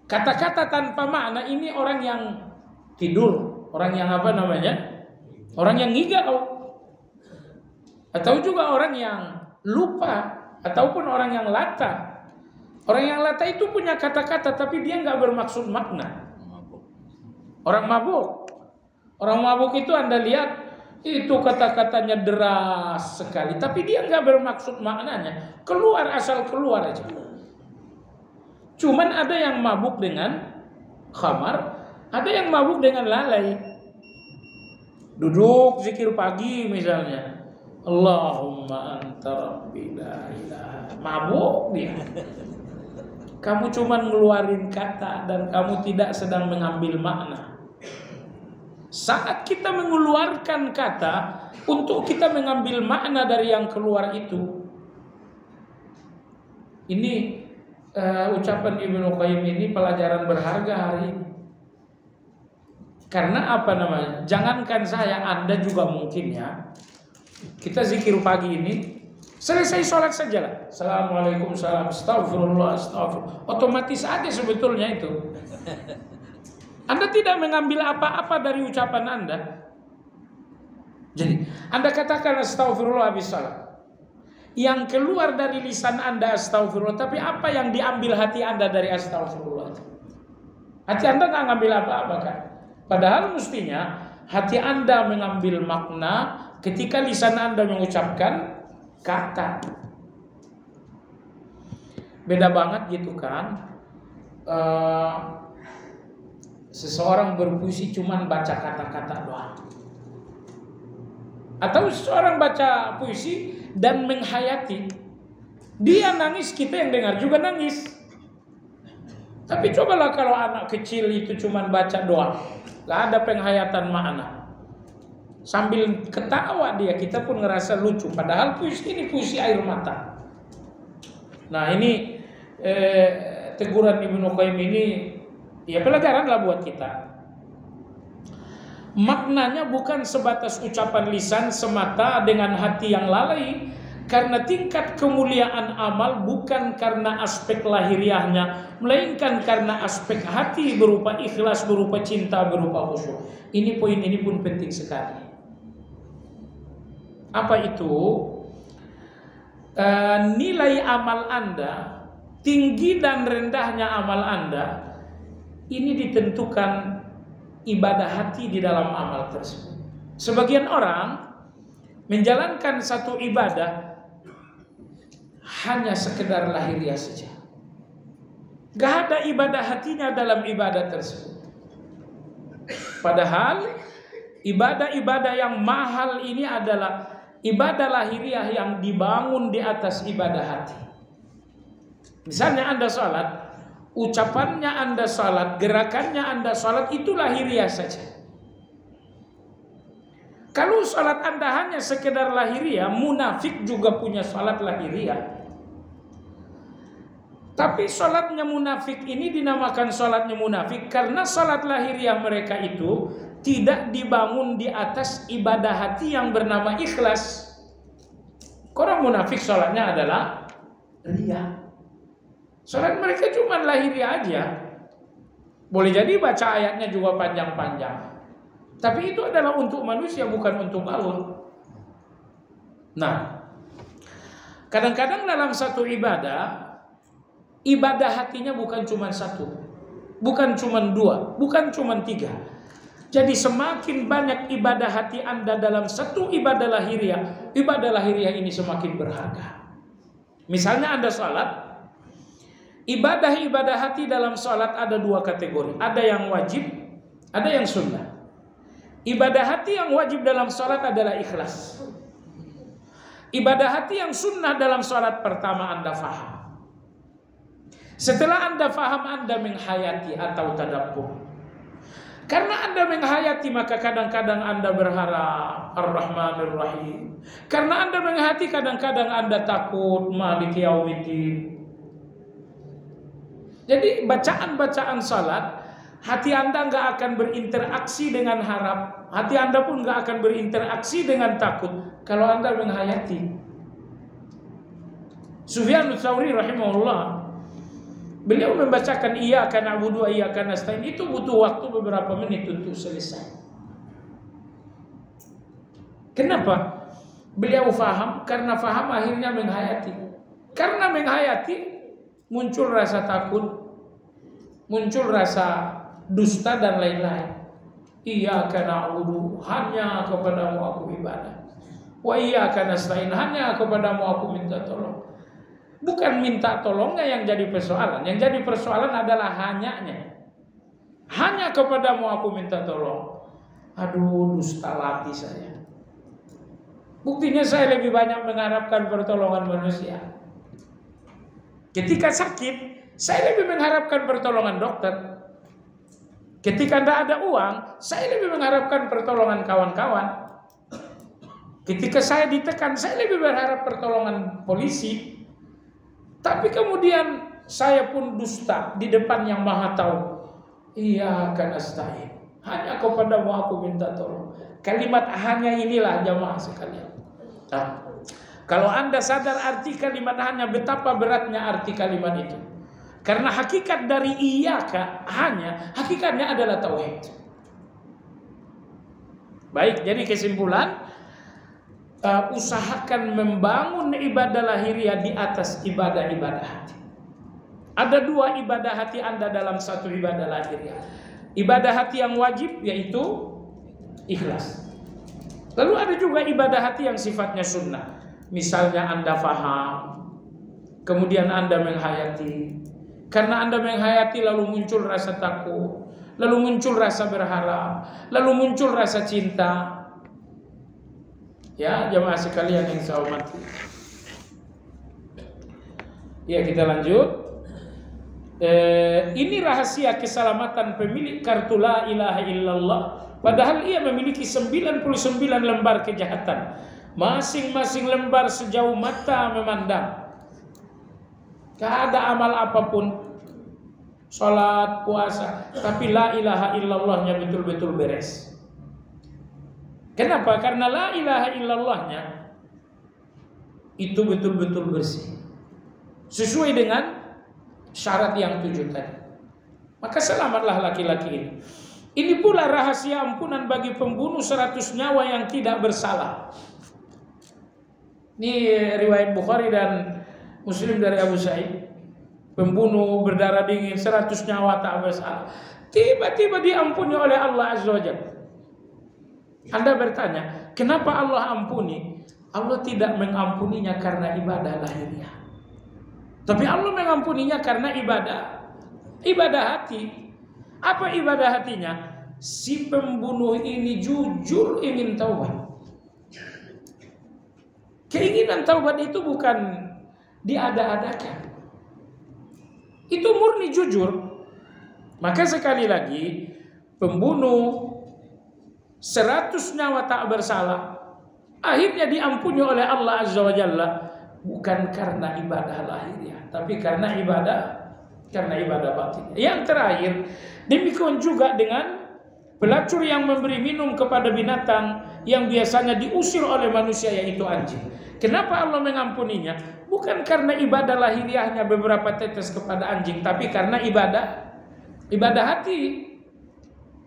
Kata-kata tanpa makna ini orang yang tidur, orang yang apa namanya? Orang yang ngigau. Atau juga orang yang lupa, ataupun orang yang lata. Orang yang lata itu punya kata-kata tapi dia nggak bermaksud makna. Orang mabuk. Orang mabuk itu Anda lihat itu kata-katanya deras sekali, tapi dia nggak bermaksud maknanya. Keluar asal keluar aja. Cuman ada yang mabuk dengan khamar, ada yang mabuk dengan lalai. Duduk zikir pagi misalnya, Allahumma anta rabbi la ilaha. Mabuk dia. Kamu cuman ngeluarin kata dan kamu tidak sedang mengambil makna. Saat kita mengeluarkan kata untuk kita mengambil makna dari yang keluar itu. Ini ucapan Ibnu Qayyim ini pelajaran berharga hari ini. Karena apa namanya? Jangankan saya, Anda juga mungkin ya. Kita zikir pagi ini, selesai sholat saja lah. Assalamualaikum, salam, astagfirullah, astagfirullah. Otomatis aja sebetulnya itu. Anda tidak mengambil apa-apa dari ucapan Anda. Jadi, Anda katakan astagfirullah habis sholat. Yang keluar dari lisan Anda astagfirullah, tapi apa yang diambil hati Anda dari astagfirullah? Hati Anda nggak ngambil apa-apa kan? Padahal mestinya hati Anda mengambil makna ketika lisan Anda mengucapkan kata. Beda banget gitu kan? Seseorang berpuisi cuman baca kata-kata doang. Atau seseorang baca puisi dan menghayati. Dia nangis, kita yang dengar juga nangis. Tapi cobalah kalau anak kecil itu cuman baca doang, gak ada penghayatan makna. Sambil ketawa dia, kita pun ngerasa lucu. Padahal puisi ini puisi air mata. Nah ini teguran Ibnu Qayyim ini ya pelajaran lah buat kita. Maknanya bukan sebatas ucapan lisan semata dengan hati yang lalai. Karena tingkat kemuliaan amal bukan karena aspek lahiriahnya, melainkan karena aspek hati berupa ikhlas, berupa cinta, berupa khusyuk. Ini poin ini pun penting sekali. Apa itu? Nilai amal Anda, tinggi dan rendahnya amal Anda, ini ditentukan ibadah hati di dalam amal tersebut. Sebagian orang menjalankan satu ibadah hanya sekedar lahiriah saja. Gak ada ibadah hatinya dalam ibadah tersebut. Padahal ibadah-ibadah yang mahal ini adalah ibadah lahiriah yang dibangun di atas ibadah hati. Misalnya Anda sholat, ucapannya Anda sholat, gerakannya Anda sholat, itu lahiriah saja. Kalau sholat Anda hanya sekedar lahiriah, munafik juga punya sholat lahiriah. Tapi sholatnya munafik ini dinamakan sholatnya munafik karena sholat lahiriah mereka itu tidak dibangun di atas ibadah hati yang bernama ikhlas. Orang munafik sholatnya adalah riya. Sholat mereka cuma lahiriah aja. Boleh jadi baca ayatnya juga panjang-panjang. Tapi itu adalah untuk manusia, bukan untuk Allah. Nah, kadang-kadang dalam satu ibadah hatinya bukan cuma satu. Bukan cuma 2, bukan cuma 3. Jadi semakin banyak ibadah hati Anda dalam satu ibadah lahiriah ini semakin berharga. Misalnya Anda sholat, ibadah hati dalam sholat ada 2 kategori. Ada yang wajib, ada yang sunnah. Ibadah hati yang wajib dalam sholat adalah ikhlas. Ibadah hati yang sunnah dalam sholat pertama Anda faham. Setelah Anda faham, Anda menghayati atau tadabbur. Karena Anda menghayati, maka kadang-kadang Anda berharap Ar-Rahmanir Rahim. Karena Anda menghayati, kadang-kadang Anda takut Maliki Yaumiddin. Jadi bacaan-bacaan salat, hati Anda nggak akan berinteraksi dengan harap. Hati Anda pun nggak akan berinteraksi dengan takut kalau Anda menghayati. Sufyan Ats-Tsauri rahimahullah, beliau membacakan iyyaka na'budu wa iyyaka nasta'in, itu butuh waktu beberapa menit untuk selesai. Kenapa? Beliau faham, karena faham akhirnya menghayati. Karena menghayati muncul rasa takut, muncul rasa dusta dan lain-lain. Iyyaka na'budu, hanya kepadamu aku ibadah. Wa iyyaka nasta'in, hanya kepadamu aku minta tolong. Bukan minta tolongnya yang jadi persoalan. Yang jadi persoalan adalah hanyanya. Hanya kepadamu aku minta tolong. Aduh, dusta lagi saya. Buktinya saya lebih banyak mengharapkan pertolongan manusia. Ketika sakit, saya lebih mengharapkan pertolongan dokter. Ketika tidak ada uang, saya lebih mengharapkan pertolongan kawan-kawan. Ketika saya ditekan, saya lebih berharap pertolongan polisi. Tapi kemudian saya pun dusta di depan yang maha tahu. Iyyaka nasta'in, hanya kepadamu aku minta tolong. Kalimat hanya inilah jamaah sekalian. Nah, kalau Anda sadar arti kalimat hanya, betapa beratnya arti kalimat itu. Karena hakikat dari iyyaka, hanya, hakikatnya adalah tauhid. Baik, jadi kesimpulan, usahakan membangun ibadah lahiriah di atas ibadah-ibadah hati. Ada 2 ibadah hati Anda dalam satu ibadah lahiriah. Ibadah hati yang wajib yaitu ikhlas. Lalu ada juga ibadah hati yang sifatnya sunnah. Misalnya Anda faham, kemudian Anda menghayati. Karena Anda menghayati lalu muncul rasa takut, lalu muncul rasa berharap, lalu muncul rasa cinta. Ya, jemaah sekalian yang saya hormati. Ya, kita lanjut. Ini rahasia keselamatan pemilik kartu la ilaha illallah. Padahal ia memiliki 99 lembar kejahatan. Masing-masing lembar sejauh mata memandang. Tidak ada amal apapun, sholat, puasa, tapi la ilaha illallahnya betul-betul beres. Kenapa? Karena la ilaha illallahnya itu betul-betul bersih, sesuai dengan syarat yang 7 tadi. Maka selamatlah laki-laki ini. Ini pula rahasia ampunan bagi pembunuh 100 nyawa yang tidak bersalah. Ini riwayat Bukhari dan Muslim dari Abu Sa'id. Pembunuh berdarah dingin 100 nyawa tak bersalah, tiba-tiba diampuni oleh Allah Azza wa Jalla. Anda bertanya, kenapa Allah ampuni? Allah tidak mengampuninya karena ibadah lahiriah, tapi Allah mengampuninya karena ibadah hati. Apa ibadah hatinya? Si pembunuh ini jujur ingin taubat. Keinginan taubat itu bukan diada-adakan, itu murni jujur. Maka sekali lagi, pembunuh 100 nyawa tak bersalah akhirnya diampuni oleh Allah Azza wa Jalla, bukan karena ibadah lahiriah, tapi karena ibadah batin. Yang terakhir, demikian juga dengan pelacur yang memberi minum kepada binatang yang biasanya diusir oleh manusia, yaitu anjing. Kenapa Allah mengampuninya? Bukan karena ibadah lahiriahnya beberapa tetes kepada anjing, tapi karena ibadah hati.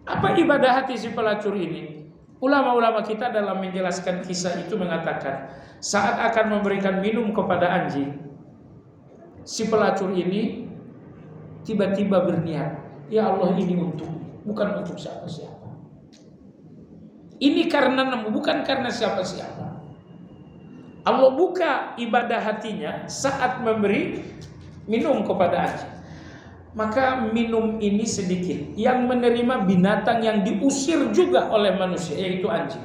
Apa ibadah hati si pelacur ini? Ulama-ulama kita dalam menjelaskan kisah itu mengatakan, saat akan memberikan minum kepada anjing, si pelacur ini tiba-tiba berniat, Ya Allah, ini untukmu, bukan untuk siapa-siapa. Ini karenamu, bukan karena siapa-siapa. Allah buka ibadah hatinya saat memberi minum kepada anjing. Maka minum ini sedikit. Yang menerima binatang yang diusir juga oleh manusia, yaitu anjing.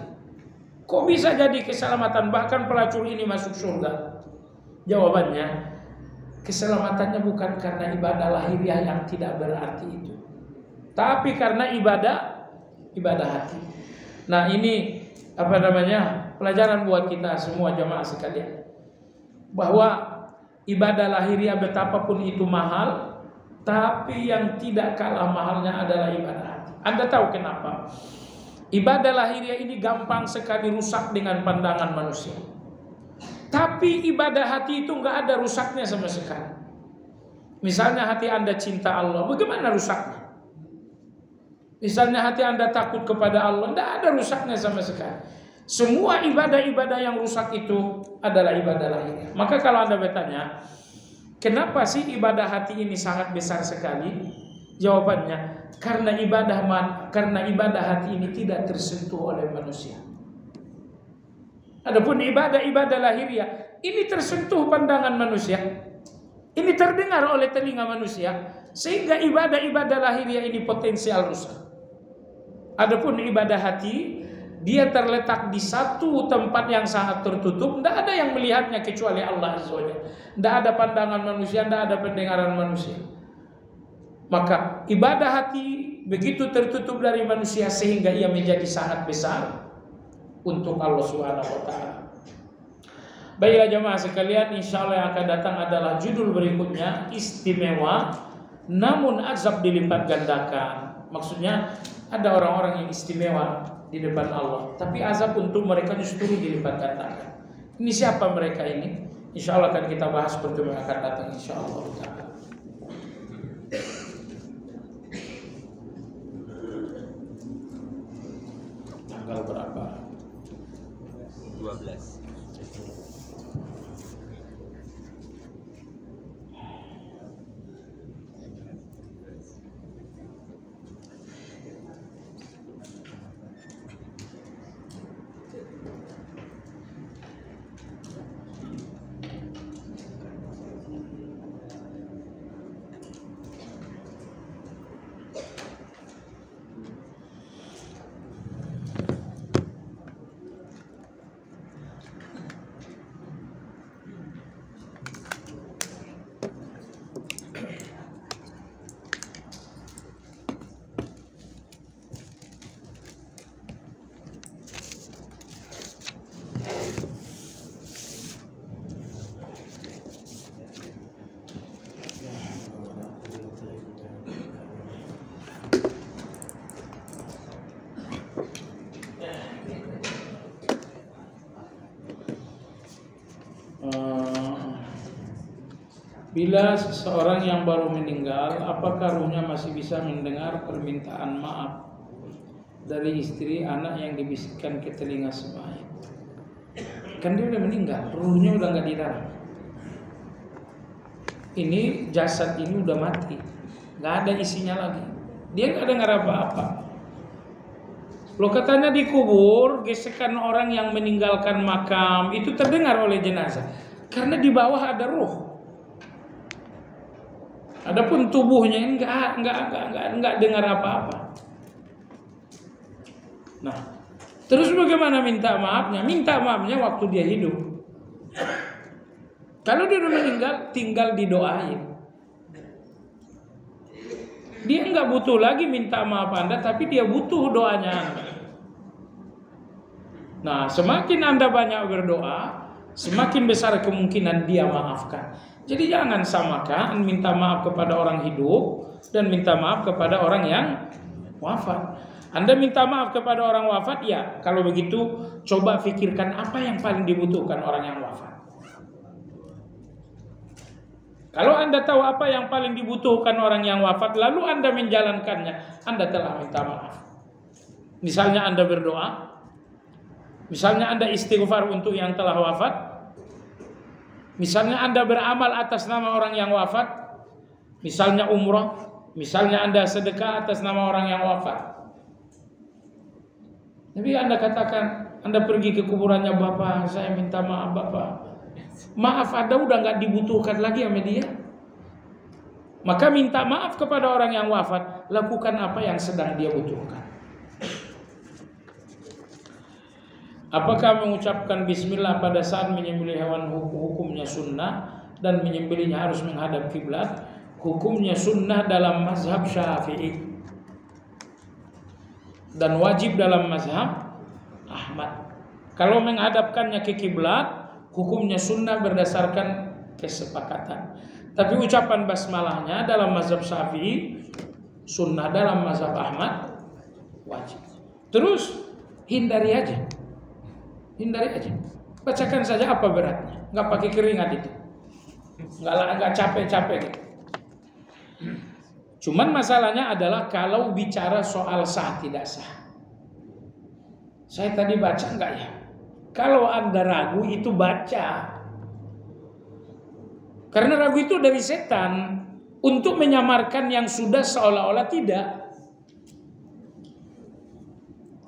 Kok bisa jadi keselamatan bahkan pelacur ini masuk surga? Jawabannya, keselamatannya bukan karena ibadah lahiriah yang tidak berarti itu, tapi karena ibadah hati. Nah, ini pelajaran buat kita semua jamaah sekalian, bahwa ibadah lahiriah betapapun itu mahal, tapi yang tidak kalah mahalnya adalah ibadah hati. Anda tahu kenapa? Ibadah lahiriah ini gampang sekali rusak dengan pandangan manusia. Tapi ibadah hati itu nggak ada rusaknya sama sekali. Misalnya hati Anda cinta Allah, bagaimana rusaknya? Misalnya hati Anda takut kepada Allah, nggak ada rusaknya sama sekali. Semua ibadah-ibadah yang rusak itu adalah ibadah lahiriah. Maka kalau Anda bertanya, kenapa sih ibadah hati ini sangat besar sekali? Jawabannya, karena ibadah hati ini tidak tersentuh oleh manusia. Adapun ibadah-ibadah lahiriah ini tersentuh pandangan manusia, ini terdengar oleh telinga manusia, sehingga ibadah-ibadah lahiriah ini potensial rusak. Adapun ibadah hati, dia terletak di satu tempat yang sangat tertutup, tidak ada yang melihatnya kecuali Allah Azza wa Jalla. Tidak ada pandangan manusia, tidak ada pendengaran manusia. Maka ibadah hati begitu tertutup dari manusia sehingga ia menjadi sangat besar untuk Allah Subhanahu wa taala. Baiklah jemaah sekalian, insyaallah yang akan datang adalah judul berikutnya, istimewa namun azab dilipat gandakan. Maksudnya ada orang-orang yang istimewa di depan Allah, tapi azab untuk mereka justru dilipat gandakan. Ini siapa mereka ini? Insyaallah akan kita bahas pertemuan akan datang insyaallah taala. Tanggal berapa? 12. Bila seseorang yang baru meninggal, apakah ruhnya masih bisa mendengar permintaan maaf dari istri, anak yang dibisikkan ke telinga si mayit? Kan dia udah meninggal, ruhnya udah nggak di dalam. Ini jasad ini udah mati, nggak ada isinya lagi. Dia nggak dengar apa-apa. Lo katanya dikubur, gesekan orang yang meninggalkan makam itu terdengar oleh jenazah, karena di bawah ada ruh. Adapun tubuhnya enggak dengar apa-apa. Nah, terus bagaimana minta maafnya? Minta maafnya waktu dia hidup. Kalau dia udah meninggal, tinggal didoain. Dia enggak butuh lagi minta maaf Anda, tapi dia butuh doanya Anda. Nah, semakin Anda banyak berdoa, semakin besar kemungkinan dia maafkan. Jadi jangan samakan minta maaf kepada orang hidup dan minta maaf kepada orang yang wafat. Anda minta maaf kepada orang wafat, ya kalau begitu coba pikirkan apa yang paling dibutuhkan orang yang wafat. Kalau Anda tahu apa yang paling dibutuhkan orang yang wafat, lalu Anda menjalankannya, Anda telah minta maaf. Misalnya Anda berdoa, misalnya Anda istighfar untuk yang telah wafat, misalnya Anda beramal atas nama orang yang wafat, misalnya umrah, Misalnya Anda sedekah atas nama orang yang wafat. Tapi Anda katakan, Anda pergi ke kuburannya, Bapak, saya minta maaf Bapak. Maaf Anda udah nggak dibutuhkan lagi sama dia. Maka minta maaf kepada orang yang wafat, lakukan apa yang sedang dia butuhkan. Apakah mengucapkan bismillah pada saat menyembelih hewan hukumnya sunnah dan menyembelihnya harus menghadap kiblat? Hukumnya sunnah dalam mazhab Syafi'i dan wajib dalam mazhab Ahmad. Kalau menghadapkannya ke kiblat, hukumnya sunnah berdasarkan kesepakatan. Tapi ucapan basmalahnya dalam mazhab Syafi'i sunnah, dalam mazhab Ahmad wajib. Terus hindari aja. Bacakan saja, apa beratnya? Nggak pakai keringat itu. Nggak capek-capek gitu. Cuman masalahnya adalah kalau bicara soal sah tidak sah. Saya tadi baca enggak ya? Kalau Anda ragu itu baca. Karena ragu itu dari setan untuk menyamarkan yang sudah seolah-olah tidak.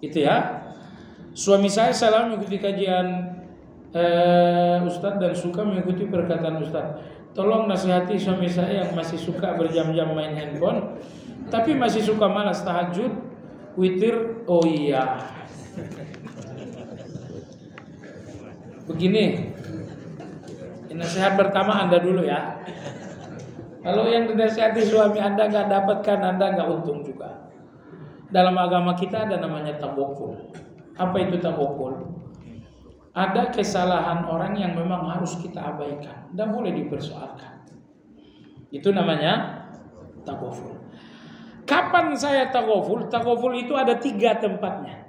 Itu ya. Suami saya selalu mengikuti kajian Ustadz dan suka mengikuti perkataan Ustadz. Tolong nasihati suami saya yang masih suka berjam-jam main handphone, tapi masih suka malas tahajud, witir. Oh iya. Begini, nasihat pertama Anda dulu ya. Kalau yang dinasihati suami Anda nggak dapatkan, Anda nggak untung juga. Dalam agama kita ada namanya tawakul. Apa itu tawakul? Ada kesalahan orang yang memang harus kita abaikan, tidak boleh dipersoalkan. Itu namanya tawakul. Kapan saya tawakul? Tawakul itu ada 3 tempatnya.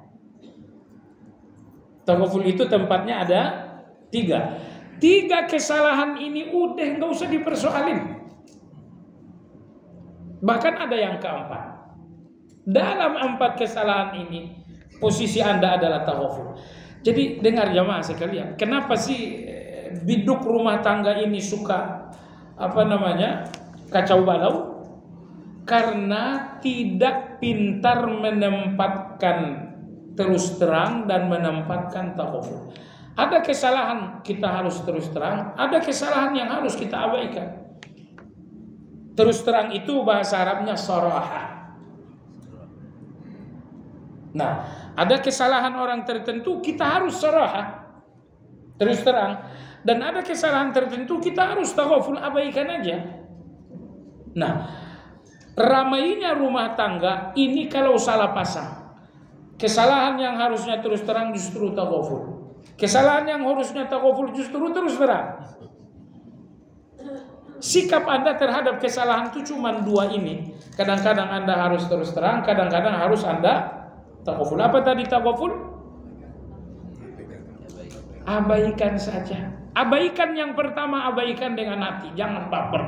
Tawakul itu tempatnya ada 3. 3 kesalahan ini udah nggak usah dipersoalin. Bahkan ada yang keempat. Dalam 4 kesalahan ini posisi Anda adalah tawakul. Jadi dengar jamaah sekalian, kenapa sih biduk rumah tangga ini suka kacau balau? Karena tidak pintar menempatkan terus terang dan menempatkan tawakul. Ada kesalahan kita harus terus terang, ada kesalahan yang harus kita abaikan. Terus terang itu bahasa Arabnya saraha. Nah, ada kesalahan orang tertentu kita harus saraha, terus terang, dan ada kesalahan tertentu kita harus tawakul, abaikan aja. Nah, ramainya rumah tangga ini kalau salah pasang. Kesalahan yang harusnya terus terang justru tawakul. Kesalahan yang harusnya tawakul justru terus terang. Sikap Anda terhadap kesalahan itu cuma 2 ini. Kadang-kadang Anda harus terus terang, kadang-kadang harus Anda tawakul. Apa tadi tawakul? Abaikan saja. Abaikan yang pertama, abaikan dengan hati. Jangan baper.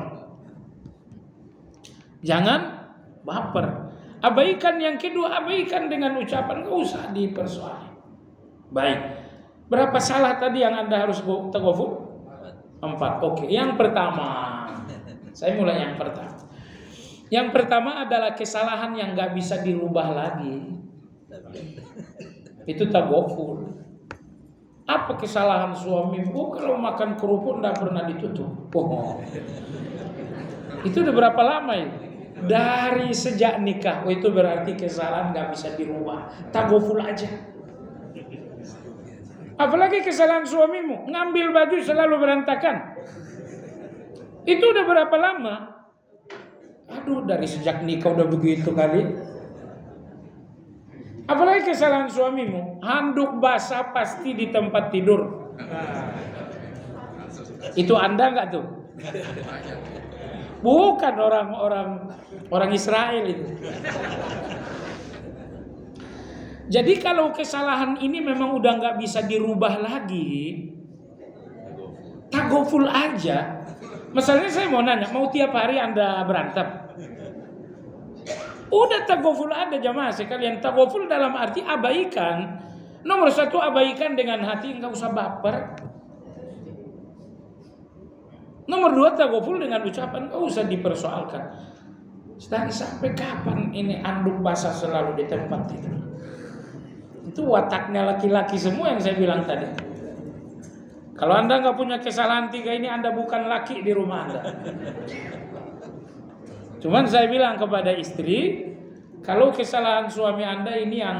Jangan baper. Abaikan yang kedua, abaikan dengan ucapan. Gak usah dipersoalkan. Baik. Berapa salah tadi yang Anda harus tawakul? 4. Oke. Yang pertama. Saya mulai yang pertama. Yang pertama adalah kesalahan yang gak bisa dirubah lagi. Itu tawakul. Apa kesalahan suami? Kalau makan kerupuk tidak pernah ditutup. Itu udah berapa lama ya? Dari sejak nikah. Itu berarti kesalahan gak bisa dirubah. Tawakul aja. Apalagi kesalahan suamimu, ngambil baju selalu berantakan. Itu udah berapa lama? Aduh, dari sejak nikah udah begitu kali. Apalagi kesalahan suamimu, handuk basah pasti di tempat tidur. Itu Anda enggak tuh? Bukan orang Israel itu. Jadi kalau kesalahan ini memang udah nggak bisa dirubah lagi, tawakul aja. Masalahnya saya mau nanya, mau tiap hari Anda berantem? Udah tawakul ada jamaah sekalian. Tawakul dalam arti abaikan. Nomor 1 abaikan dengan hati, nggak usah baper. Nomor 2 tawakul dengan ucapan, nggak usah dipersoalkan. Sedang sampai kapan ini anduk basah selalu di tempat itu? Itu wataknya laki-laki semua yang saya bilang tadi. Kalau Anda nggak punya kesalahan 3 ini, Anda bukan laki di rumah Anda. Cuman saya bilang kepada istri, kalau kesalahan suami Anda ini yang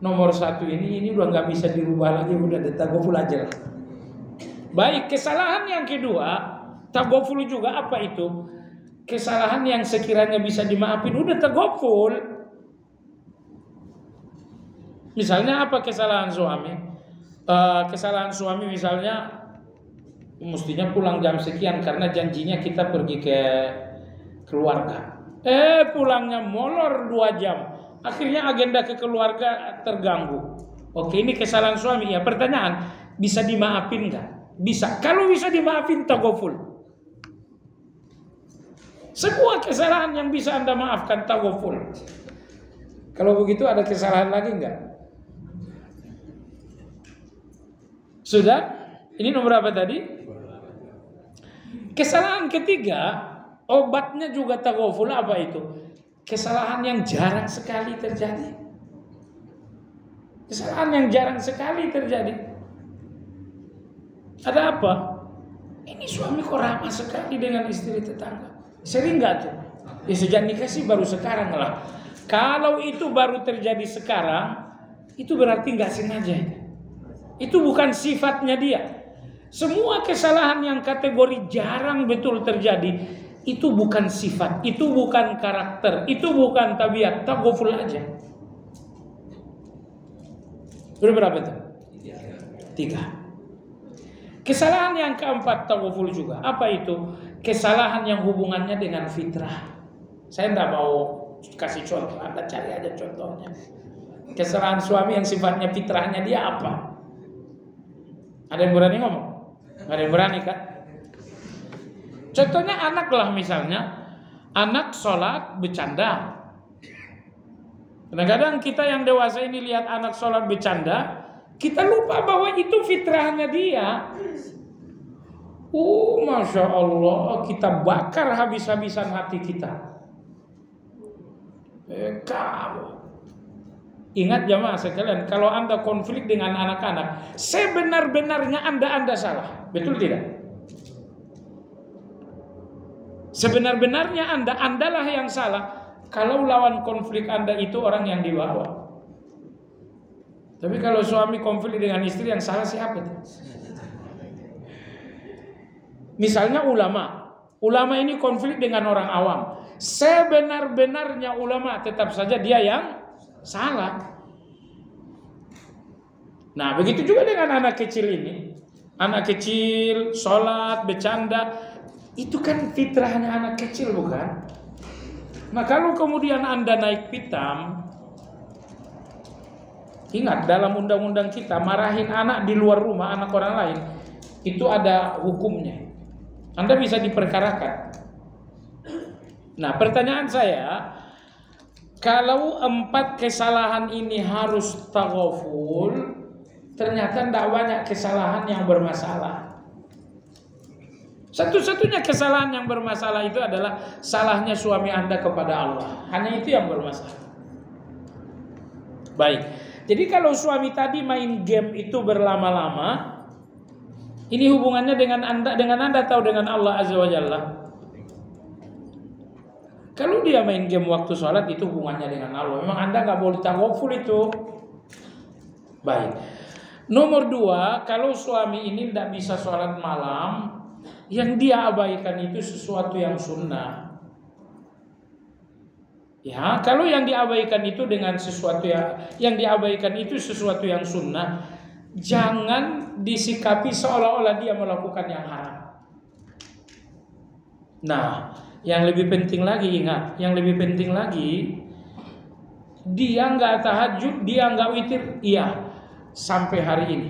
nomor 1 ini udah nggak bisa dirubah lagi, udah tagoful aja lah. Baik, kesalahan yang kedua, tagoful juga apa itu? Kesalahan yang sekiranya bisa dimaafin, udah tagoful. Misalnya apa kesalahan suami? Kesalahan suami misalnya mestinya pulang jam sekian karena janjinya kita pergi ke keluarga. Pulangnya molor 2 jam. Akhirnya agenda ke keluarga terganggu. Oke, ini kesalahan suami ya. Pertanyaan, bisa dimaafin nggak? Bisa. Kalau bisa dimaafin, tagoful. Semua kesalahan yang bisa Anda maafkan, tagoful. Kalau begitu ada kesalahan lagi nggak? Sudah? Ini nomor apa tadi? Kesalahan ketiga, obatnya juga tagoful. Apa itu? Kesalahan yang jarang sekali terjadi. Kesalahan yang jarang sekali terjadi. Ada apa? Ini suami kok ramah sekali dengan istri tetangga. Sering nggak tuh? Ya sejak nikah sih baru sekarang lah. Kalau itu baru terjadi sekarang, itu berarti nggak sengaja. Itu bukan sifatnya dia. Semua kesalahan yang kategori jarang betul terjadi, itu bukan sifat, itu bukan karakter, itu bukan tabiat, tagoful aja. Berapa itu? 3. Kesalahan yang keempat, tagoful juga. Apa itu? Kesalahan yang hubungannya dengan fitrah. Saya tidak mau kasih contoh, Anda cari aja contohnya. Kesalahan suami yang sifatnya fitrahnya dia apa? Ada yang berani ngomong? Nggak ada yang berani kan? Contohnya anak lah misalnya. Anak sholat bercanda. Kadang-kadang kita yang dewasa ini lihat anak sholat bercanda, kita lupa bahwa itu fitrahnya dia. Masya Allah, kita bakar habis-habisan hati kita. Kamu ingat jamaah sekalian, kalau Anda konflik dengan anak-anak, sebenar-benarnya Anda salah. Betul tidak? Sebenar-benarnya Andalah yang salah. Kalau lawan konflik Anda itu orang yang dibawa. Tapi kalau suami konflik dengan istri, yang salah siapa itu? Misalnya ulama ini konflik dengan orang awam. Sebenar-benarnya ulama, tetap saja dia yang salah. Nah, begitu juga dengan anak kecil ini. Anak kecil sholat, bercanda, itu kan fitrahnya anak kecil, bukan? Nah, kalau kemudian Anda naik pitam, ingat dalam undang-undang kita, marahin anak di luar rumah, anak orang lain, itu ada hukumnya. Anda bisa diperkarakan. Nah, pertanyaan saya, kalau 4 kesalahan ini harus taghaful, ternyata tidak banyak kesalahan yang bermasalah. Satu-satunya kesalahan yang bermasalah itu adalah salahnya suami Anda kepada Allah. Hanya itu yang bermasalah. Baik. Jadi kalau suami tadi main game itu berlama-lama, ini hubungannya dengan Anda atau dengan Allah Azza wa Jalla? Kalau dia main game waktu sholat, itu hubungannya dengan Allah. Memang Anda nggak boleh taghaful itu. Baik. Nomor 2, kalau suami ini tidak bisa sholat malam, yang dia abaikan itu sesuatu yang sunnah. Ya, kalau yang diabaikan itu dengan sesuatu yang diabaikan itu sesuatu yang sunnah, jangan disikapi seolah-olah dia melakukan yang haram. Nah, yang lebih penting lagi, ingat, yang lebih penting lagi, dia nggak tahajud, dia nggak witir, iya, sampai hari ini.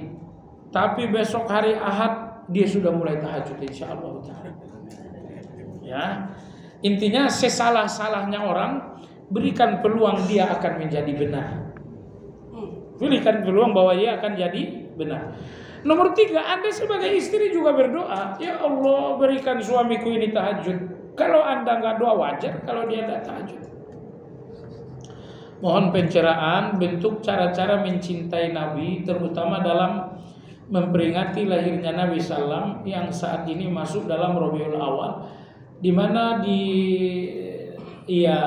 Tapi besok hari Ahad dia sudah mulai tahajud, insyaallah. Ya, intinya sesalah-salahnya orang, berikan peluang dia akan menjadi benar. Berikan peluang bahwa dia akan jadi benar. Nomor 3, Anda sebagai istri juga berdoa, ya Allah, berikan suamiku ini tahajud. Kalau Anda nggak doa wajar kalau dia nggak tahajud. Mohon pencerahan bentuk cara-cara mencintai Nabi, terutama dalam memperingati lahirnya Nabi Sallam yang saat ini masuk dalam Rabiul Awal, di mana ia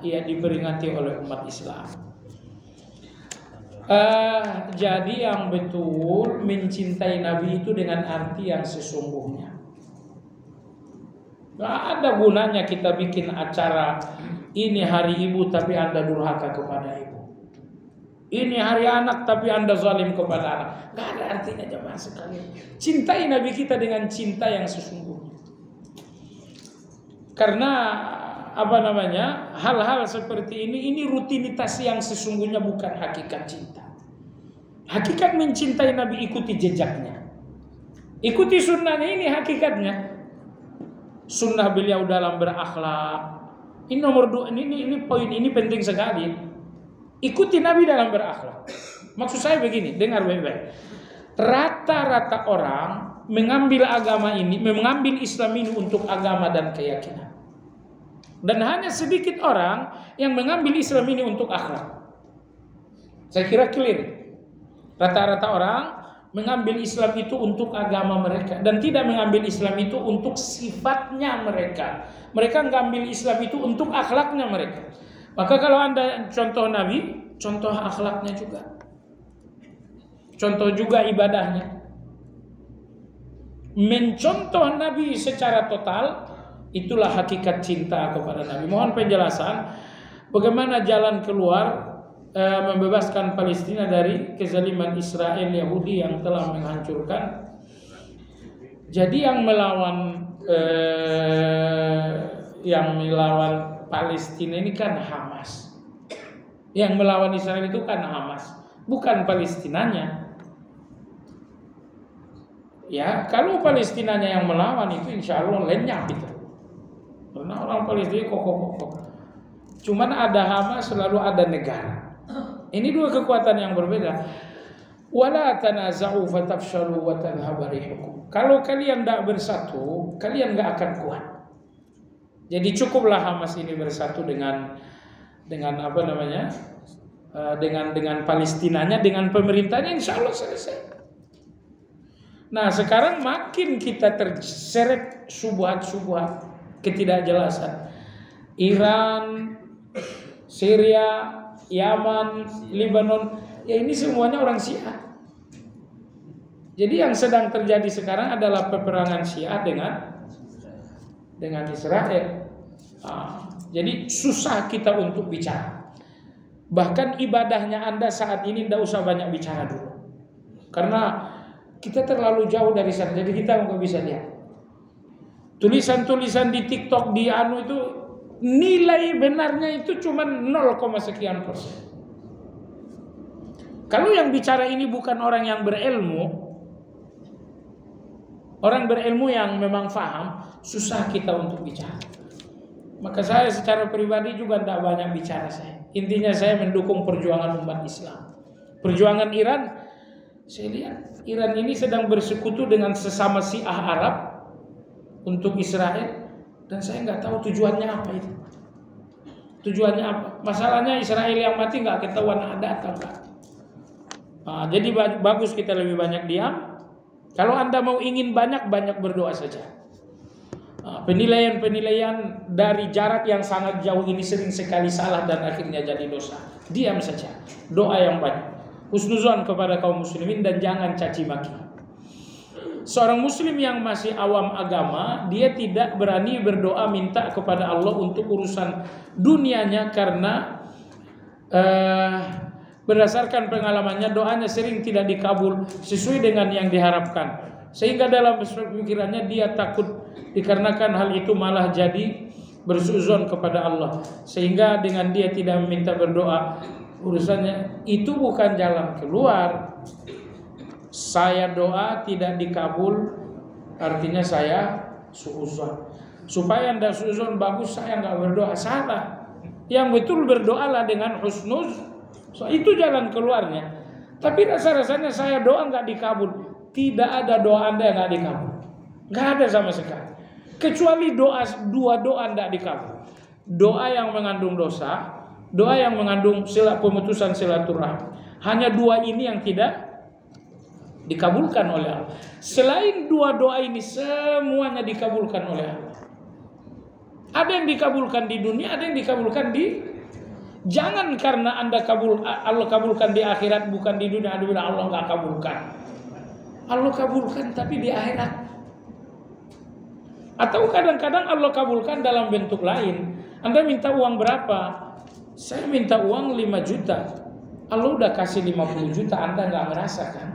diperingati oleh umat Islam. Jadi yang betul mencintai Nabi itu dengan arti yang sesungguhnya. Gak ada gunanya kita bikin acara ini hari ibu tapi Anda durhaka kepada ibu. Ini hari anak tapi Anda zalim kepada anak. Gak ada artinya jemaah sekalian. Cintai Nabi kita dengan cinta yang sesungguhnya. Karena hal-hal seperti ini rutinitas yang sesungguhnya, bukan hakikat cinta. Hakikat mencintai Nabi, ikuti jejaknya, ikuti sunnahnya. Ini hakikatnya. Sunnah beliau dalam berakhlak. Ini nomor 2. Ini poin ini penting sekali. Ikuti Nabi dalam berakhlak. Maksud saya begini, dengar baik-baik. Rata-rata orang mengambil agama ini, mengambil Islam ini untuk agama dan keyakinan. Dan hanya sedikit orang yang mengambil Islam ini untuk akhlak. Saya kira clear. Rata-rata orang mengambil Islam itu untuk agama mereka dan tidak mengambil Islam itu untuk sifatnya mereka. Mereka mengambil Islam itu untuk akhlaknya mereka. Maka kalau Anda contoh Nabi, contoh akhlaknya juga. Contoh juga ibadahnya. Mencontoh Nabi secara total, itulah hakikat cinta kepada Nabi. Mohon penjelasan bagaimana jalan keluar membebaskan Palestina dari kezaliman Israel Yahudi yang telah menghancurkan. Jadi yang melawan Palestina ini kan Hamas. Yang melawan Israel itu kan Hamas, bukan Palestinanya. Ya, kalau Palestinanya yang melawan itu insya Allah lenyap itu. Karena orang Palestina kokoh-kokoh. Cuman ada Hamas, selalu ada negara. Ini dua kekuatan yang berbeda. Wala tanaza'u fatafshalu wa tadhhabu rihukum. Kalau kalian tidak bersatu, kalian nggak akan kuat. Jadi cukuplah Hamas ini bersatu dengan Palestinanya, dengan pemerintahnya, insya Allah selesai. Nah sekarang makin kita terseret syubhat-syubhat, ketidakjelasan. Iran, Syria, Yaman, Lebanon, ya ini semuanya orang Syiah. Jadi yang sedang terjadi sekarang adalah peperangan Syiah dengan Israel. Jadi susah kita untuk bicara. Bahkan ibadahnya Anda saat ini tidak usah banyak bicara dulu, karena kita terlalu jauh dari sana. Jadi kita nggak bisa lihat tulisan-tulisan di TikTok, di itu nilai benarnya itu cuma 0, sekian %. Kalau yang bicara ini bukan orang yang berilmu, orang berilmu yang memang faham, susah kita untuk bicara. Maka saya secara pribadi juga tidak banyak bicara saya. Intinya saya mendukung perjuangan umat Islam. Perjuangan Iran, saya lihat Iran ini sedang bersekutu dengan sesama Syiah Arab untuk Israel. Dan saya nggak tahu tujuannya apa itu. Tujuannya apa? Masalahnya Israel yang mati nggak ketahuan ada atau enggak. Jadi bagus kita lebih banyak diam. Kalau Anda mau ingin banyak berdoa saja. Penilaian dari jarak yang sangat jauh ini sering sekali salah dan akhirnya jadi dosa. Diam saja. Doa yang banyak. Husnuzon kepada kaum muslimin dan jangan caci maki. Seorang muslim yang masih awam agama, dia tidak berani berdoa minta kepada Allah untuk urusan dunianya karena berdasarkan pengalamannya doanya sering tidak dikabul sesuai dengan yang diharapkan. Sehingga dalam pikirannya dia takut dikarenakan hal itu malah jadi bersuzon kepada Allah. Sehingga dengan dia tidak meminta berdoa, urusannya itu bukan jalan keluar. Saya doa tidak dikabul, artinya saya suuzon. Supaya anda suuzon bagus, saya nggak berdoa, salah. Yang betul berdoalah dengan husnuz, so, itu jalan keluarnya. Tapi rasa-rasanya saya doa nggak dikabul. Tidak ada doa anda yang nggak dikabul, nggak ada sama sekali. Kecuali dua doa tidak dikabul. Doa yang mengandung dosa, doa yang mengandung pemutusan silaturahmi. Hanya dua ini yang tidak dikabulkan oleh Allah. Selain dua doa ini semuanya dikabulkan oleh Allah. Ada yang dikabulkan di dunia, ada yang dikabulkan di. Jangan karena Allah kabulkan di akhirat bukan di dunia, Anda bilang Allah nggak kabulkan. Allah kabulkan tapi di akhirat. Atau kadang-kadang Allah kabulkan dalam bentuk lain. Anda minta uang berapa? Saya minta uang 5 juta. Allah udah kasih 50 juta, Anda nggak ngerasakan.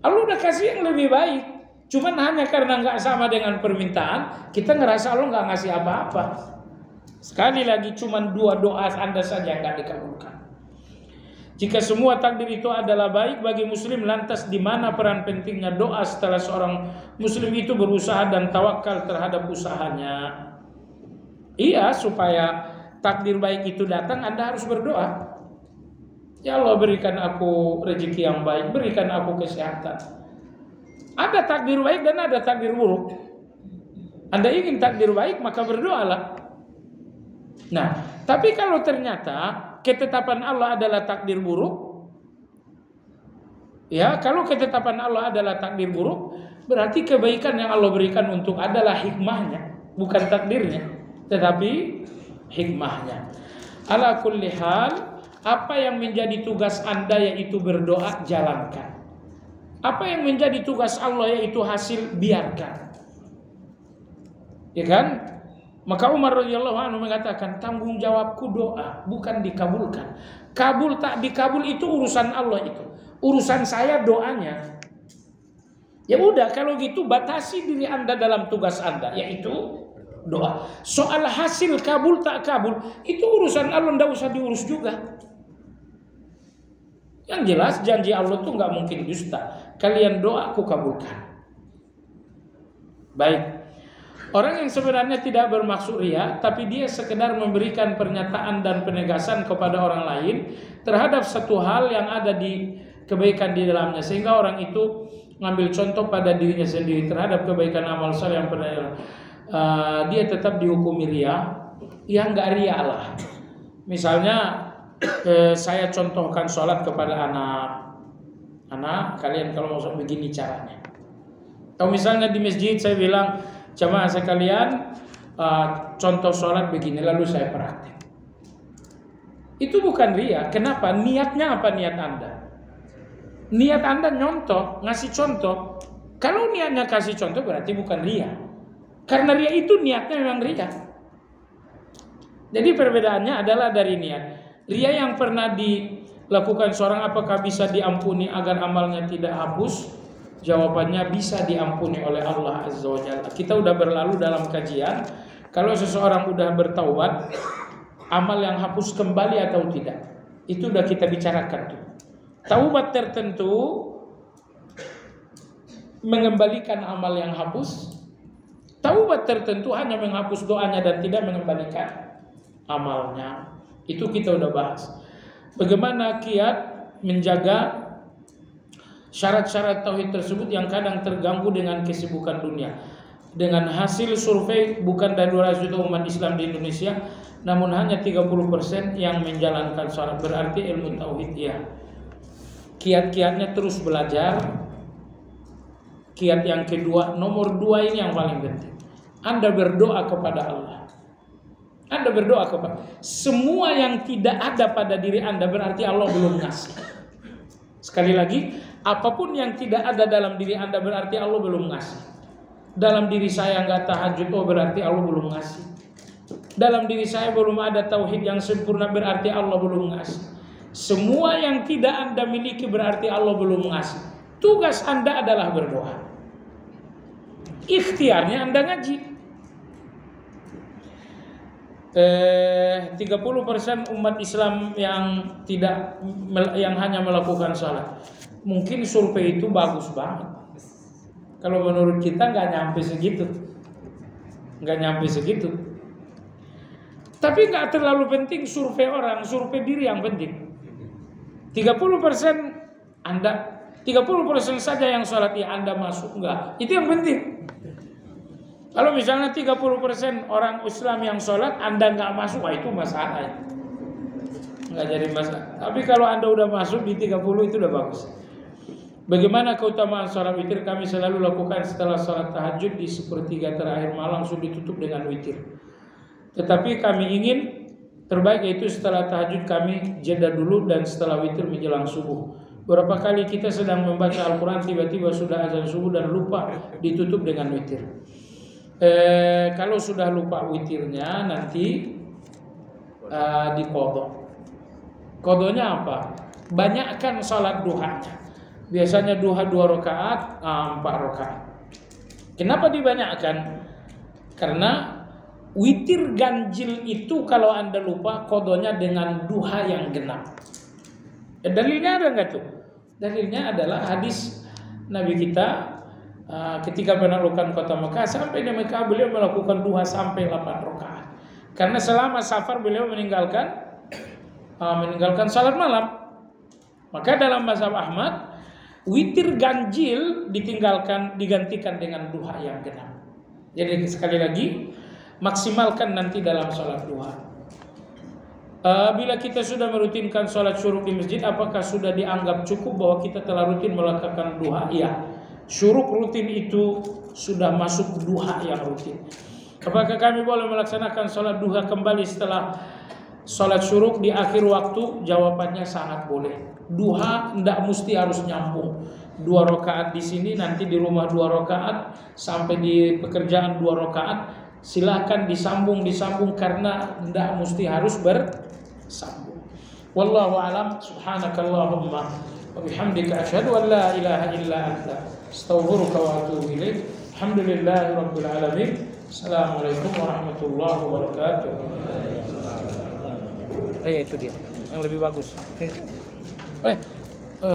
Allah udah kasih yang lebih baik. Cuman hanya karena nggak sama dengan permintaan, kita ngerasa Allah nggak ngasih apa-apa. Sekali lagi cuman dua doa Anda saja yang nggak dikabulkan. Jika semua takdir itu adalah baik bagi muslim, lantas di mana peran pentingnya doa setelah seorang muslim itu berusaha dan tawakal terhadap usahanya? Iya, supaya takdir baik itu datang, Anda harus berdoa. Ya Allah, berikan aku rezeki yang baik, berikan aku kesehatan. Ada takdir baik dan ada takdir buruk. Anda ingin takdir baik, maka berdoalah. Nah, tapi kalau ternyata ketetapan Allah adalah takdir buruk, ya, kalau ketetapan Allah adalah takdir buruk, berarti kebaikan yang Allah berikan untuk adalah hikmahnya, bukan takdirnya, tetapi hikmahnya. Ala kulli hal, apa yang menjadi tugas Anda yaitu berdoa, jalankan. Apa yang menjadi tugas Allah yaitu hasil, biarkan. Ya kan? Maka Umar radhiyallahu anhu mengatakan, tanggung jawabku doa, bukan dikabulkan. Kabul tak dikabul itu urusan Allah itu. Urusan saya doanya. Ya udah, kalau gitu batasi diri Anda dalam tugas Anda, yaitu doa. Soal hasil kabul tak kabul itu urusan Allah, tidak usah diurus juga. Yang jelas janji Allah itu nggak mungkin dusta. Kalian doa, aku kabulkan. Baik. Orang yang sebenarnya tidak bermaksud riya, tapi dia sekedar memberikan pernyataan dan penegasan kepada orang lain terhadap satu hal yang ada di kebaikan di dalamnya, sehingga orang itu ngambil contoh pada dirinya sendiri terhadap kebaikan amal saleh yang pernah dia tetap dihukumi riya. Ya nggak riya lah. Misalnya saya contohkan sholat kepada anak kalian kalau mau begini caranya. Atau misalnya di masjid saya bilang, jamaah sekalian, contoh sholat begini, lalu saya praktek. Itu bukan riya. Kenapa? Niatnya apa niat Anda? Niat Anda nyontoh, ngasih contoh. Kalau niatnya kasih contoh berarti bukan riya. Karena riya itu niatnya memang riya. Jadi perbedaannya adalah dari niat. Riya yang pernah dilakukan seorang apakah bisa diampuni agar amalnya tidak hapus? Jawabannya bisa diampuni oleh Allah Azza wa Jalla. Kita udah berlalu dalam kajian, kalau seseorang udah bertaubat, amal yang hapus kembali atau tidak. Itu udah kita bicarakan tuh. Taubat tertentu mengembalikan amal yang hapus. Taubat tertentu hanya menghapus doanya dan tidak mengembalikan amalnya. Itu kita udah bahas. Bagaimana kiat menjaga syarat-syarat tauhid tersebut yang kadang terganggu dengan kesibukan dunia. Dengan hasil survei bukan dari 200 juta umat Islam di Indonesia, namun hanya 30% yang menjalankan syarat, berarti ilmu tauhid ya. Kiat-kiatnya terus belajar. Kiat yang kedua, nomor 2 ini yang paling penting. Anda berdoa kepada Allah. Anda berdoa kepada semua yang tidak ada pada diri Anda, berarti Allah belum ngasih. Sekali lagi, apapun yang tidak ada dalam diri Anda berarti Allah belum ngasih. Dalam diri saya nggak tahajud, oh berarti Allah belum ngasih. Dalam diri saya belum ada tauhid yang sempurna, berarti Allah belum ngasih. Semua yang tidak Anda miliki berarti Allah belum ngasih. Tugas Anda adalah berdoa. Ikhtiarnya Anda ngaji. 30% umat Islam yang hanya melakukan salat. Mungkin survei itu bagus banget. Kalau menurut kita nggak nyampe segitu. Tapi nggak terlalu penting survei orang, survei diri yang penting. 30% Anda, 30% saja yang salat ya Anda masuk, enggak. Itu yang penting. Kalau misalnya 30% orang Islam yang sholat, Anda nggak masuk, wah itu masalah. Nggak jadi masalah. Tapi kalau Anda udah masuk di 30 itu udah bagus. Bagaimana keutamaan sholat witir? Kami selalu lakukan setelah sholat tahajud di sepertiga terakhir malam sudah ditutup dengan witir. Tetapi kami ingin terbaik yaitu setelah tahajud kami jeda dulu dan setelah witir menjelang subuh. Berapa kali kita sedang membaca Al-Quran tiba-tiba sudah azan subuh dan lupa ditutup dengan witir. Kalau sudah lupa witirnya nanti diqodho. Qodhonya apa? Banyakkan sholat duhanya. Biasanya duha 2 rakaat, 4 rakaat. Kenapa dibanyakkan? Karena witir ganjil itu kalau Anda lupa qodhonya dengan duha yang genap. Dalilnya ada nggak tuh? Dalilnya adalah hadis Nabi kita ketika menaklukkan kota Mekah. Sampai di Mekah beliau melakukan duha sampai 8 rakaat. Karena selama safar beliau meninggalkan salat malam. Maka dalam mazhab Ahmad witir ganjil digantikan dengan duha yang genap. Jadi sekali lagi maksimalkan nanti dalam sholat duha. Bila kita sudah merutinkan sholat syuruk di masjid, apakah sudah dianggap cukup bahwa kita telah rutin melakukan duha? Iya, syuruk rutin itu sudah masuk duha yang rutin. Apakah kami boleh melaksanakan sholat duha kembali setelah sholat syuruk di akhir waktu? Jawabannya sangat boleh. Duha tidak mesti harus nyambung. 2 rakaat di sini, nanti di rumah 2 rakaat, sampai di pekerjaan 2 rakaat. Silakan disambung karena tidak mesti harus bersambung. Wallahu a'lam. Subhanakallahumma wa bihamdika asyhadu an la ilaha illa anta astaghfiruka wa atubu ilaik. Alhamdulillahi rabbil alamin. Assalamualaikum warahmatullahi wabarakatuh. Itu dia yang lebih bagus.